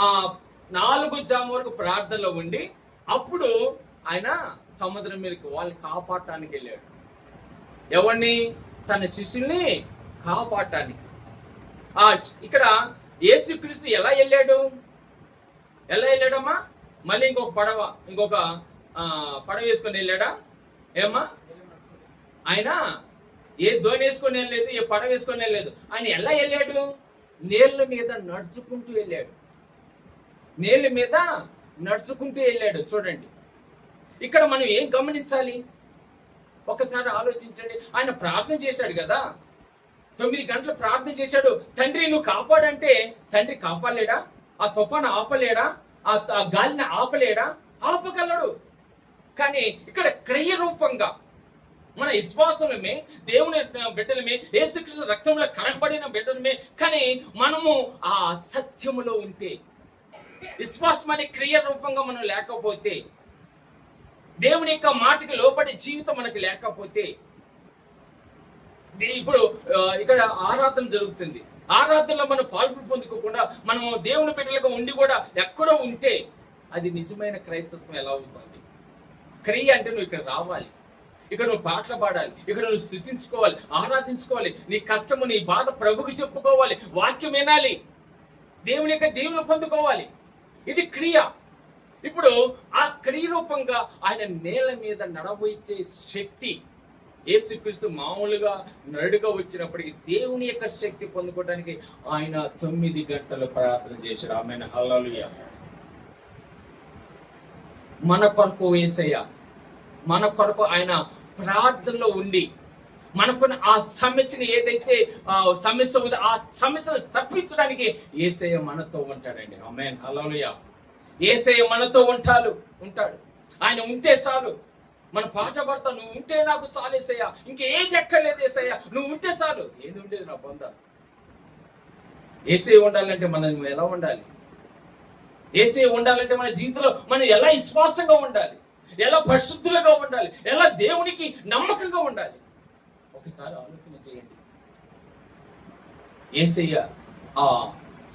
ఆ 4 జాము వరకు ప్రార్థనలో ఉండి అప్పుడు ఆయన సముద్రం మీదకి వాళ్ళని కాపాడటానికి వెళ్ళాడు. ఎవరిని? తన శిష్యుల్ని కాపాడటానికి. ఇక్కడ యేసుక్రీస్తు ఎలా వెళ్ళాడమ్మా? మళ్ళీ ఇంకొక పడవ వేసుకొని వెళ్ళాడా? ఏమ్మా? ఆయన ఏ దోణి వేసుకొని వెళ్ళలేదు, ఏ పడవ వేసుకొని వెళ్ళలేదు. ఆయన ఎలా వెళ్ళాడు? నీళ్ళ మీద నడుచుకుంటూ వెళ్ళాడు. నీళ్ళ మీద నడుచుకుంటూ వెళ్ళాడు. చూడండి, ఇక్కడ మనం ఏం గమనించాలి? ఒకసారి ఆలోచించండి. ఆయన ప్రార్థన చేశాడు కదా, 9 గంటలు ప్రార్థన చేశాడు. తండ్రి నువ్వు కాపాడంటే తండ్రి కాపాడలేడా? ఆ తుఫాను ఆపలేడా? ఆ గాలిని ఆపలేడా? ఆపగలడు. కానీ ఇక్కడ క్రియ రూపంగా మన విశ్వాసమే, దేవుని బిడ్డలమే, యేసుక్రీస్తు రక్తంలో కడగబడిన బిడ్డలమే. కానీ మనము ఆ సత్యములో ఉంటే, విశ్వాసం అనే క్రియ రూపంగా మనం లేకపోతే, దేవుని యొక్క మాటకి లోపడే జీవితం మనకి లేకపోతే, ఇప్పుడు ఇక్కడ ఆరాధన జరుగుతుంది. ఆరాధనలో మనం పాల్పు పొందుకోకుండా మనము దేవుని బిడ్డలుగా ఉండి కూడా ఎక్కడో ఉంటే అది నిజమైన క్రైస్తత్వం ఎలా అవుతుంది? క్రియ అంటే నువ్వు ఇక్కడ రావాలి, ఇక్కడ నువ్వు పాటలు పాడాలి, ఇక్కడ నువ్వు స్తుతించుకోవాలి, ఆరాధించుకోవాలి, నీ కష్టము నీ బాధ ప్రభుకి చెప్పుకోవాలి, వాక్యం వినాలి, దేవుని పొందుకోవాలి. ఇది క్రియ. ఇప్పుడు ఆ క్రియ రూపంగా ఆయన నేల మీద నడవబోయే శక్తి, యేసుక్రీస్తు మామూలుగా నడుగా వచ్చినప్పటికీ దేవుని యొక్క శక్తి పొందుకోవడానికి ఆయన 9 గంటలు ప్రార్థన చేశాడు. ఆమేన్, హల్లెలూయా. మన కొరకు యేసయ్య, మన కొరకు ఆయన ప్రార్థనలో ఉండి మనకున్న ఆ సమస్యని ఏదైతే సమస్య ఉందో ఆ సమస్యను తప్పించడానికి యేసయ్య మనతో ఉంటాడండి. ఆమేన్, హల్లెలూయా. యేసయ్య మనతో ఉంటాడు. ఆయన ఉంటే చాలు. మన పాట పడతా, నువ్వు ఉంటే నాకు చాలేసయ్యా, ఇంకేది ఎక్కర్లేదు యేసయ్యా, నువ్వు ఉంటే చాలు. ఏది ఉండేది నా పొంద. యేసయ్య ఉండాలంటే మనం ఎలా ఉండాలి? యేసయ్య ఉండాలంటే మన జీవితంలో మనం ఎలా విశ్వాసంగా ఉండాలి, ఎలా పరిశుద్ధులుగా ఉండాలి, ఎలా దేవునికి నమ్మకంగా ఉండాలి. ఒకసారి ఆలోచన చేయండి. యేసయ్య ఆ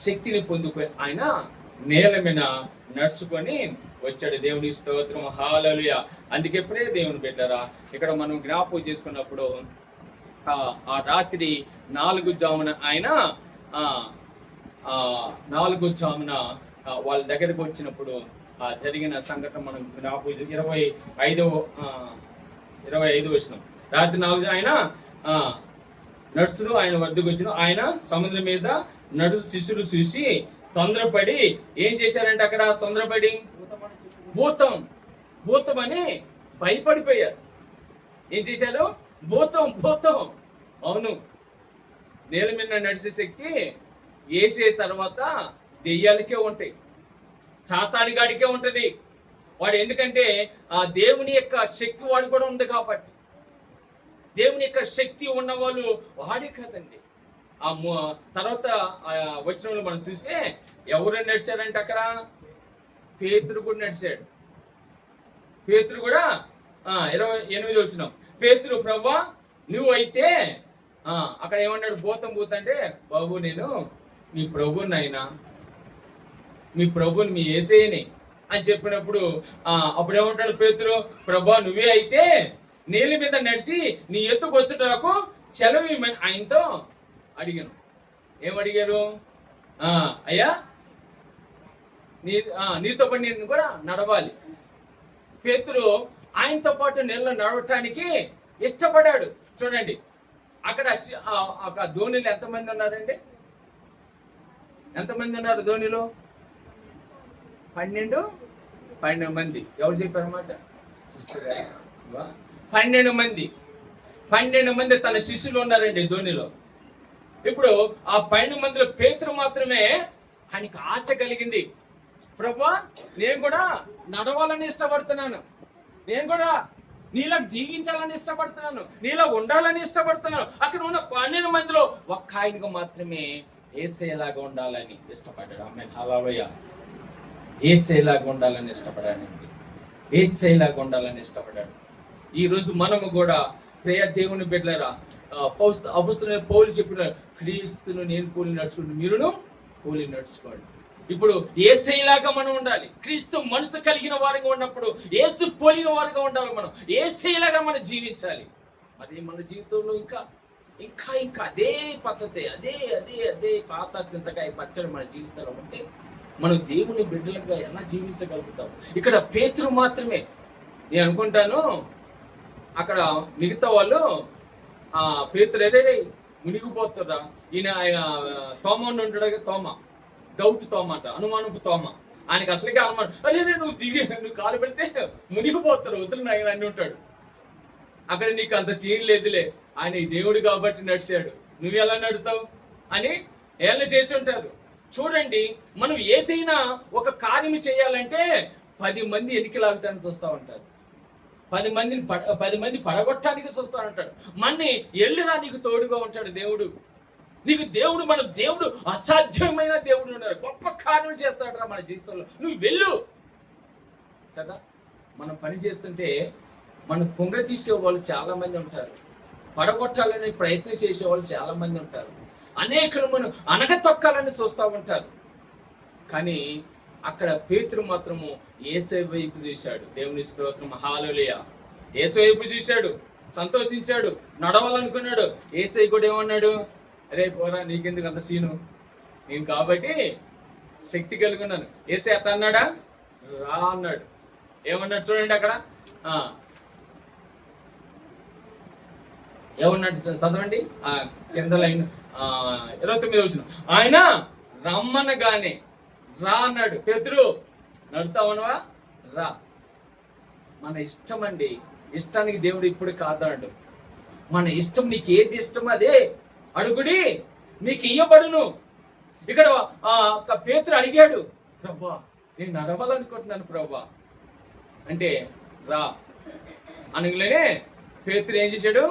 శక్తిని పొందుకొని ఆయన నేల మీద నడుచుకొని వచ్చాడు. దేవుని స్తోత్రం, హల్లెలూయా. అందుకే ప్రే దేవుని బిడ్డలారా, ఇక్కడ మనం జ్ఞాపకం చేసుకున్నప్పుడు ఆ రాత్రి 4 జామున ఆయన 4 జామున వాళ్ళ దగ్గరికి వచ్చినప్పుడు జరిగిన సంఘటన మనం జ్ఞాపకం 25 వచనం. రాత్రి 4 ఆయన నడుచుడు ఆయన వద్దకు వచ్చిన ఆయన సముద్రం మీద నడుచు శిష్యులు చూసి తొందరపడి ఏం చేశారంటే, అక్కడ తొందరపడి భూతం అని భయపడిపోయారు. ఏం చేశారు? భూతం. అవును, నేల మీద నడిచే శక్తి వేసే తర్వాత దెయ్యాలకే ఉంటాయి, సాతానుగాడికే ఉంటది. వాడు ఎందుకంటే ఆ దేవుని యొక్క శక్తి వాడు కూడా ఉంది కాబట్టి. దేవుని యొక్క శక్తి ఉన్నవాళ్ళు వాడే కదండి. ఆ తర్వాత వచనంలో మనం చూస్తే ఎవరు నడిచారంటే అక్కడ పేతురు కూడా నడిచాడు. పేతురు కూడా 28 వచనం. పేతురు, ప్రభువా నువ్వు అయితే అక్కడ ఏమన్నాడు? భూతం అంటే, బాబు నేను మీ ప్రభుని, అయినా మీ ప్రభుని, మీ యేసయ్యని అని చెప్పినప్పుడు అప్పుడు ఏమంటాడు పేతురు? ప్రభువా నువ్వే అయితే నీళ్ళ మీద నడిచి నీ ఎత్తుకు వచ్చుటకు సెలవు ఇవ్వమని ఆయనతో అడిగాను. ఏమడిగారు? అయ్యా నీతో పాటు నేను కూడా నడవాలి. పేతురు ఆయనతో పాటు నీళ్ళలో నడవటానికి ఇష్టపడాడు. చూడండి, అక్కడ ధోనిలో ఎంతమంది ఉన్నారండి? ఎంతమంది ఉన్నారు ధోనిలో? 12 మంది. ఎవరు చెప్పారన్నమాట? 12 మంది. 12 మంది తన శిష్యులు ఉన్నారండి ధోనిలో. ఇప్పుడు ఆ 12 మందిలో పేతురు మాత్రమే ఆయనకి ఆశ కలిగింది. ప్రభువా నేను కూడా నడవాలని ఇష్టపడుతున్నాను, నేను కూడా నీలా జీవించాలని ఇష్టపడుతున్నాను, నీలా ఉండాలని ఇష్టపడుతున్నాను. అక్కడ ఉన్న 12 మందిలో ఒక్క ఆయనకు మాత్రమే యేసయ్యలాగా ఉండాలని ఇష్టపడ్డాడు. ఆమేన్, హల్లెలూయా. యేసయ్యలాగా ఉండాలని ఇష్టపడాడండి. యేసయ్యలాగా ఉండాలని ఇష్టపడ్డాడు. ఈ రోజు మనము కూడా ప్రియ దేవుని బిడ్డలారా, అపొస్తలుడైన పౌలు చెప్పిన క్రీస్తును నేను పోలి నడుచుకుంటూ మీరును పోలి నడుచుకోండి. ఇప్పుడు యేసయ్యలాగా మనం ఉండాలి. క్రీస్తు మనసు కలిగిన వారిగా ఉన్నప్పుడు యేసు పోలిన వారిగా ఉండాలి. మనం యేసయ్యలాగా మనం జీవించాలి. అది మన జీవితంలో ఇంకా ఇంకా ఇంకా అదే పద్ధతి, అదే అదే అదే పాత చింతకాయ పచ్చడి మన జీవితంలో ఉంటే మనం దేవుని బిడ్డలుగా ఎలా జీవించగలుగుతాం? ఇక్కడ పేతురు మాత్రమే, నేను అనుకుంటాను అక్కడ మిగతా వాళ్ళు పేతురు అదే మునిగిపోతురా, ఆయన తోమని ఉంటాడు, తోమ డౌట్ తోమ అంట, అనుమానపు తోమ. ఆయనకి అసలుగా అనుమానం, అదే నువ్వు కాలు పెడితే మునిగిపోతారు, వదిలిన ఆయన అన్ని ఉంటాడు. అక్కడ నీకు అంత సీన్ లేదులే, ఆయన దేవుడు కాబట్టి నడిచాడు, నువ్వు ఎలా నడుతావు అని ఏళ్ళ చేసి ఉంటారు. చూడండి, మనం ఏదైనా ఒక కార్యం చేయాలంటే 10 మంది ఎనికి లాగటానికి చూస్తూ ఉంటారు, 10 మంది పడగొట్టడానికి చూస్తూ ఉంటాడు. మన్ని ఎల్లురా నీకు తోడుగా ఉంటాడు దేవుడు. నీకు దేవుడు, మన దేవుడు అసాధ్యమైన దేవుడు ఉన్నారు, గొప్ప కార్యం చేస్తాడు రా మన జీవితంలో, నువ్వు వెళ్ళు కదా. మనం పని చేస్తుంటే మనం పొంగ తీసే వాళ్ళు చాలా మంది ఉంటారు, పడగొట్టాలని ప్రయత్నం చేసే వాళ్ళు చాలా మంది ఉంటారు, అనేకులు మనం అనగతొక్కాలని చూస్తూ ఉంటారు. కానీ అక్కడ పేతురు మాత్రము యేసయ్య వైపు చూశాడు. దేవుని స్తోత్రం, హల్లెలూయా. యేసయ్య వైపు చూశాడు, సంతోషించాడు, నడవాలనుకున్నాడు. యేసయ్య కూడా ఏమన్నాడు, అరే పోరా, నీకెందుకు అంత సీను, నేను కాబట్టి శక్తి కలుగున్నాను. యేసయ్య అట్ట అన్నాడా? రా అన్నాడు. ఏమన్నాడు చూడండి అక్కడ, ఏమన్నాడు చదవండి, కింద లైన్ 29 వచ్చిన. ఆయన రమ్మనగానే రా అన్నాడు. పేతురు నడుతావనవా, రా. మన ఇష్టం అండి, ఇష్టానికి దేవుడు ఇప్పుడు కాదన్నాడు. మన ఇష్టం, నీకు ఏది ఇష్టం అదే అడుగుడి నీకు ఇయ్యబడును. ఇక్కడ పేతురు అడిగాడు, ప్రభా నేను నడవాలనుకుంటున్నాను ప్రభా అంటే, రా అనగానే పేతురు ఏం చేశాడు,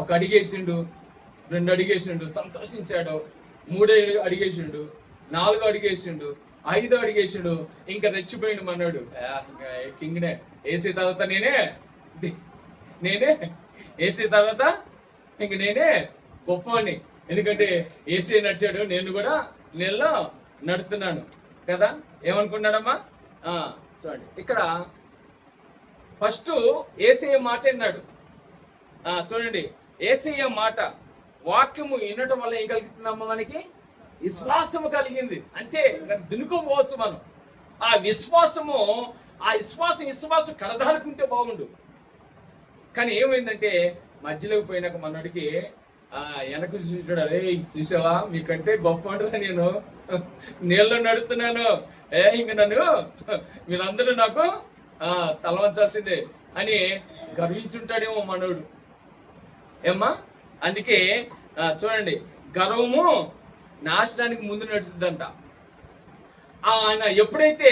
1 అడిగేసిండు, 2 అడిగేసిండు, సంతోషించాడు, 3 అడిగేసిండు, 4 అడిగేసిండు, 5 అడిగేసిండు, ఇంకా రెచ్చిపోయిండు మన్నాడు. కింగ్నే, ఏసీ తర్వాత నేనే ఏసీ తర్వాత ఇంక నేనే గొప్పవాడిని, ఎందుకంటే ఏసీ నడిచాడు, నేను కూడా నెలలో నడుతున్నాను కదా. ఏమనుకున్నాడమ్మా? చూడండి, ఇక్కడ ఫస్ట్ ఏసీ మాట అన్నాడు. చూడండి, యేసయ్య మాట, వాక్యము వినటం వల్ల ఏం కలుగుతుందమ్మా? మనకి విశ్వాసము కలిగింది. అంతే, దునుకోవచ్చు మనం. ఆ విశ్వాసం కడదారుకుంటే బాగుండు. కానీ ఏమైందంటే మధ్యలోకి పోయినాక మనడికి వెనక చూసాడు, అరే చూసావా మీకంటే గొప్ప నేను నీళ్ళలో నడుస్తున్నాను, ఇంక నన్ను మీరందరూ నాకు తలవంచాల్సిందే అని గర్వించుంటాడేమో మనోడు. ఏమ్మా? అందుకే చూడండి, గర్వము నాశనానికి ముందు నడుస్తుందంట. ఆయన ఎప్పుడైతే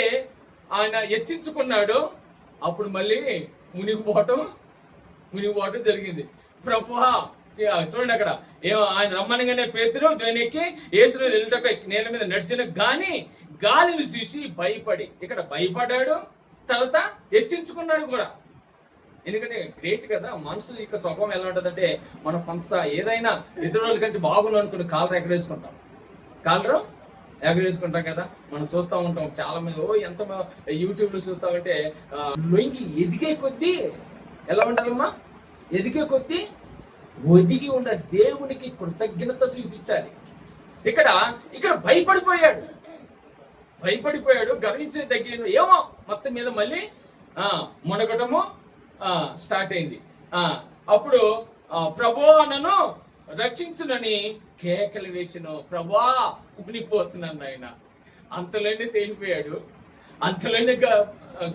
ఆయన హెచ్చించుకున్నాడో అప్పుడు మళ్ళీ మునిగిపోవటం జరిగింది. ప్రభువా, చూడండి అక్కడ ఆయన రమ్మనగానే పేతురు దేనికి యేసును వెళ్ళటకు నేల మీద నడిచిన గాని గాలిని చూసి భయపడి, ఇక్కడ భయపడ్డాడు, తర్వాత హెచ్చించుకున్నాడు కూడా. ఎందుకంటే గ్రేట్ కదా, మనసు యొక్క స్వభావం ఎలా ఉంటుందంటే, మనం కొంత ఏదైనా ఇతరుల కంటే బాగుండు అనుకుని కాలర్ ఎగరేసుకుంటాం కదా. మనం చూస్తూ ఉంటాం చాలా మంది, ఎంత యూట్యూబ్లో చూస్తామంటే లొంగి ఎదిగే కొద్దీ ఎలా ఉండాలమ్మా? ఎదిగే కొద్దీ ఒదిగి ఉండ దేవునికి కృతజ్ఞత చూపించాలి. ఇక్కడ భయపడిపోయాడు, గర్వించే దగ్గర ఏమో మొత్తం మీద మళ్ళీ మునగటము స్టార్ట్ అయింది. అప్పుడు ప్రభువా నన్ను రక్షించునని కేకలు వేసిన, ప్రభా మునిగిపోతున్నాను ఆయన. అంతలోనే తేలిపోయాడు, అంతలోనే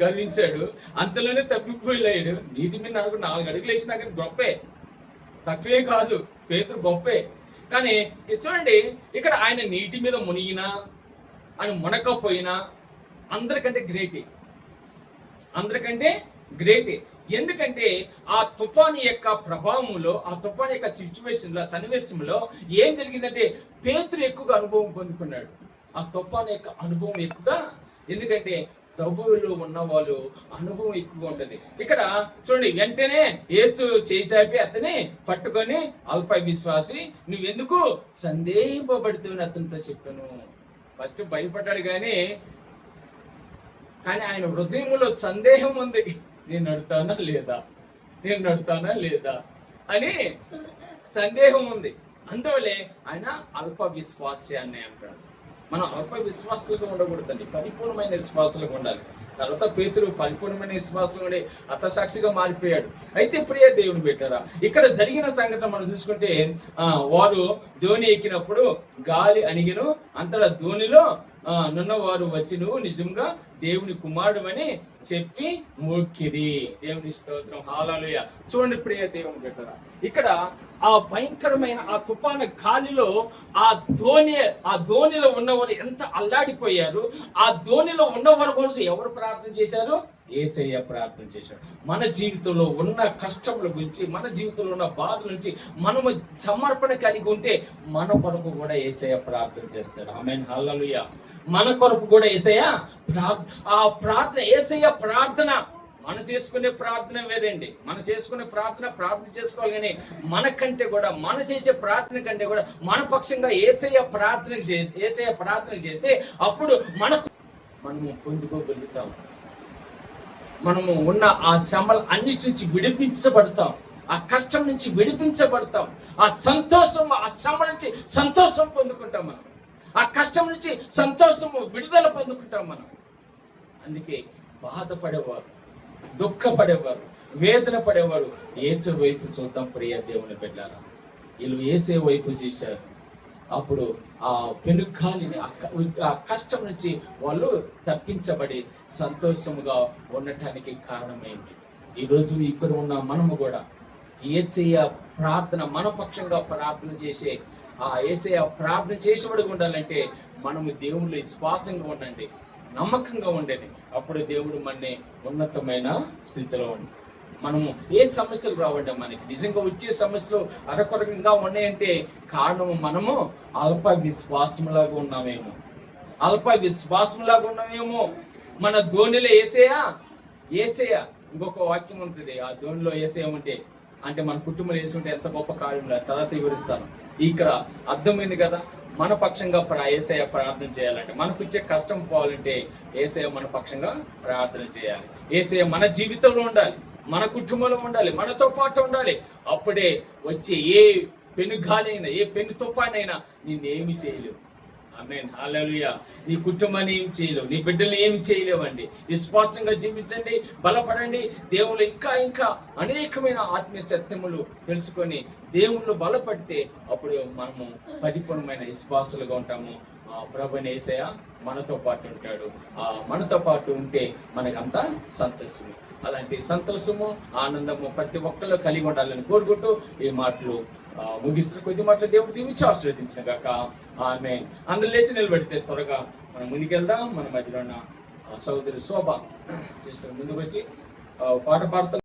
గర్వించాడు, అంతలోనే తప్పిపోయాడు. నీటి మీద 4 అడుగులు వేసినా కానీ గొప్పే, తక్కువే కాదు, పేతురు గొప్పే. కానీ చూడండి, ఇక్కడ ఆయన నీటి మీద మునిగినా ఆయన మునకపోయినా అందరికంటే గ్రేటే. ఎందుకంటే ఆ తుఫాను యొక్క ప్రభావంలో, ఆ తుఫాను యొక్క సన్నివేశంలో ఏం జరిగిందంటే పేతురు ఎక్కువగా అనుభవం పొందుకున్నాడు. ఆ తుఫాను యొక్క అనుభవం ఎక్కువగా, ఎందుకంటే ప్రభువులో ఉన్న వాళ్ళు అనుభవం ఎక్కువగా ఉంటది. ఇక్కడ చూడండి, వెంటనే యేసు చేసాపి అతని పట్టుకొని అల్ప విశ్వాసి నువ్వెందుకు సందేహింపబడుతున్న అతనితో చెప్పాను. ఫస్ట్ భయపడ్డాడు కానీ ఆయన హృదయంలో సందేహం ఉంది. నేను నడుతానా లేదా అని సందేహం ఉంది. అందువల్లే ఆయన అల్ప విశ్వాసాన్ని అంటాడు. మనం అల్ప విశ్వాసులుగా ఉండకూడదండి, పరిపూర్ణమైన విశ్వాసులుగా ఉండాలి. తర్వాత పేతురు పరిపూర్ణమైన విశ్వాసం ఉండి హతసాక్షిగా మారిపోయాడు. అయితే ప్రియ దేవుని బిడ్డలారా, ఇక్కడ జరిగిన సంఘటన మనం చూసుకుంటే వారు ధోని ఎక్కినప్పుడు గాలి అణిగెను, అంతటా ధోనిలో నున్నవారు వచ్చి నువ్వు నిజంగా దేవుని కుమారుడు అని చెప్పి మొక్కిరి. దేవుని స్తోత్రం, హల్లెలూయా. చూడండి ప్రియ దేవుని బిడ్డలారా, ఇక్కడ ఆ భయంకరమైన ఆ తుఫాను గాలిలో ఆ ధోనిలో ఉన్నవారు ఎంత అల్లాడిపోయారు. ఆ ధోనిలో ఉన్నవారి కోసం ఎవరు ప్రార్థన చేశారు? యేసయ్య ప్రార్థన చేశాడు. మన జీవితంలో ఉన్న కష్టముల గురించి, మన జీవితంలో ఉన్న బాధల నుంచి మనము సమర్పణ కలిగి ఉంటే మన కొరకు కూడా యేసయ్య ప్రార్థన చేస్తాడు. ఆమేన్, హల్లెలూయా. మన కొరకు కూడా యేసయ్య యేసయ్య ప్రార్థన, మనం చేసుకునే ప్రార్థన వేరండి. మనం చేసుకునే ప్రార్థన చేసుకోవాలి, కానీ మనకంటే కూడా మన చేసే ప్రార్థన కంటే కూడా మన పక్షంగా యేసయ్య ప్రార్థన చేస్తే అప్పుడు మనము పొందుకోగలుగుతాం. మనము ఉన్న ఆ శ్రమల అన్నిటి నుంచి విడిపించబడతాం, ఆ కష్టం నుంచి విడిపించబడతాం, ఆ శ్రమ నుంచి సంతోషం పొందుకుంటాం మనం, ఆ కష్టం నుంచి సంతోషము విడుదల పొందుకుంటాం మనం. అందుకే బాధపడేవారు, దుఃఖపడేవారు, వేదన పడేవారు యేసు వైపు చూద్దాం. ప్రియ దేవుని బిడ్డలారా, వీళ్ళు యేసే వైపు చూశారు. అప్పుడు ఆ పెనుగాలిని, ఆ కష్టం నుంచి వాళ్ళు తప్పించబడి సంతోషముగా ఉండటానికి కారణమైంది. ఈరోజు ఇక్కడ ఉన్న మనము కూడా యేసయ్య ప్రార్థన, మన పక్షంగా ప్రార్థన చేసే ఆ యేసయ్య ప్రార్థన చేసేవాడిగా ఉండాలంటే మనము దేవుళ్ళు విశ్వాసంగా ఉండండి, నమ్మకంగా ఉండండి. అప్పుడు దేవుడు మనని ఉన్నతమైన స్థితిలో ఉండి మనము ఏ సమస్యలు రావండి. మనకి నిజంగా వచ్చే సమస్యలు అరకొరకంగా ఉన్నాయంటే కారణము మనము అల్ప విశ్వాసంలాగా ఉన్నామేమో. మన ధోనిలో యేసయ్య ఇంకొక వాక్యం ఉంటుంది. ఆ ధోనిలో యేసయ్య అంటే మన కుటుంబంలో యేసు ఉంటే ఎంత గొప్ప కార్యం లేదు, తర్వాత వివరిస్తాను. ఇక్కడ అర్థమైంది కదా, మన పక్షంగా యేసయ్య ప్రార్థన చేయాలంటే, మనకు ఇచ్చే కష్టం పోవాలంటే యేసయ్య మన పక్షంగా ప్రార్థన చేయాలి. యేసయ్య మన జీవితంలో ఉండాలి, మన కుటుంబంలో ఉండాలి, మనతో పాటు ఉండాలి. అప్పుడే వచ్చే ఏ పెనుగాలైనా, ఏ పెను తుఫానైనా నిన్నేమి చేయలేవు. ఆమేన్, హల్లెలూయా. నీ కుటుంబాన్ని ఏమి చేయలేవు, నీ బిడ్డల్ని ఏమి చేయలేవండి. విశ్వాసంగా జీవించండి, బలపడండి. దేవుళ్ళు ఇంకా అనేకమైన ఆత్మీయ సత్యములు తెలుసుకొని దేవుళ్ళు బలపడితే అప్పుడు మనము పరిపూర్ణమైన విశ్వాసులుగా ఉంటాము. ప్రభువైన యేసయ్య మనతో పాటు ఉంటాడు. మనతో పాటు ఉంటే మనకంతా సంతోషము. అలాంటి సంతోషము, ఆనందము ప్రతి ఒక్కళ్ళు కలిగి ఉండాలని కోరుకుంటూ ఈ మాటలు ముగిస్తున్న కొద్ది మాటలు దేవుడు దీవించి ఆశీర్వదించిన గాక. ఆమేన్. అందరూ లేచి నిలబెడితే త్వరగా మనం ముందుకెళ్దాం. మన మధ్యలో ఉన్న సోదరి శోభ సిస్టర్ ముందుకు వచ్చి పాట పాడుతాం.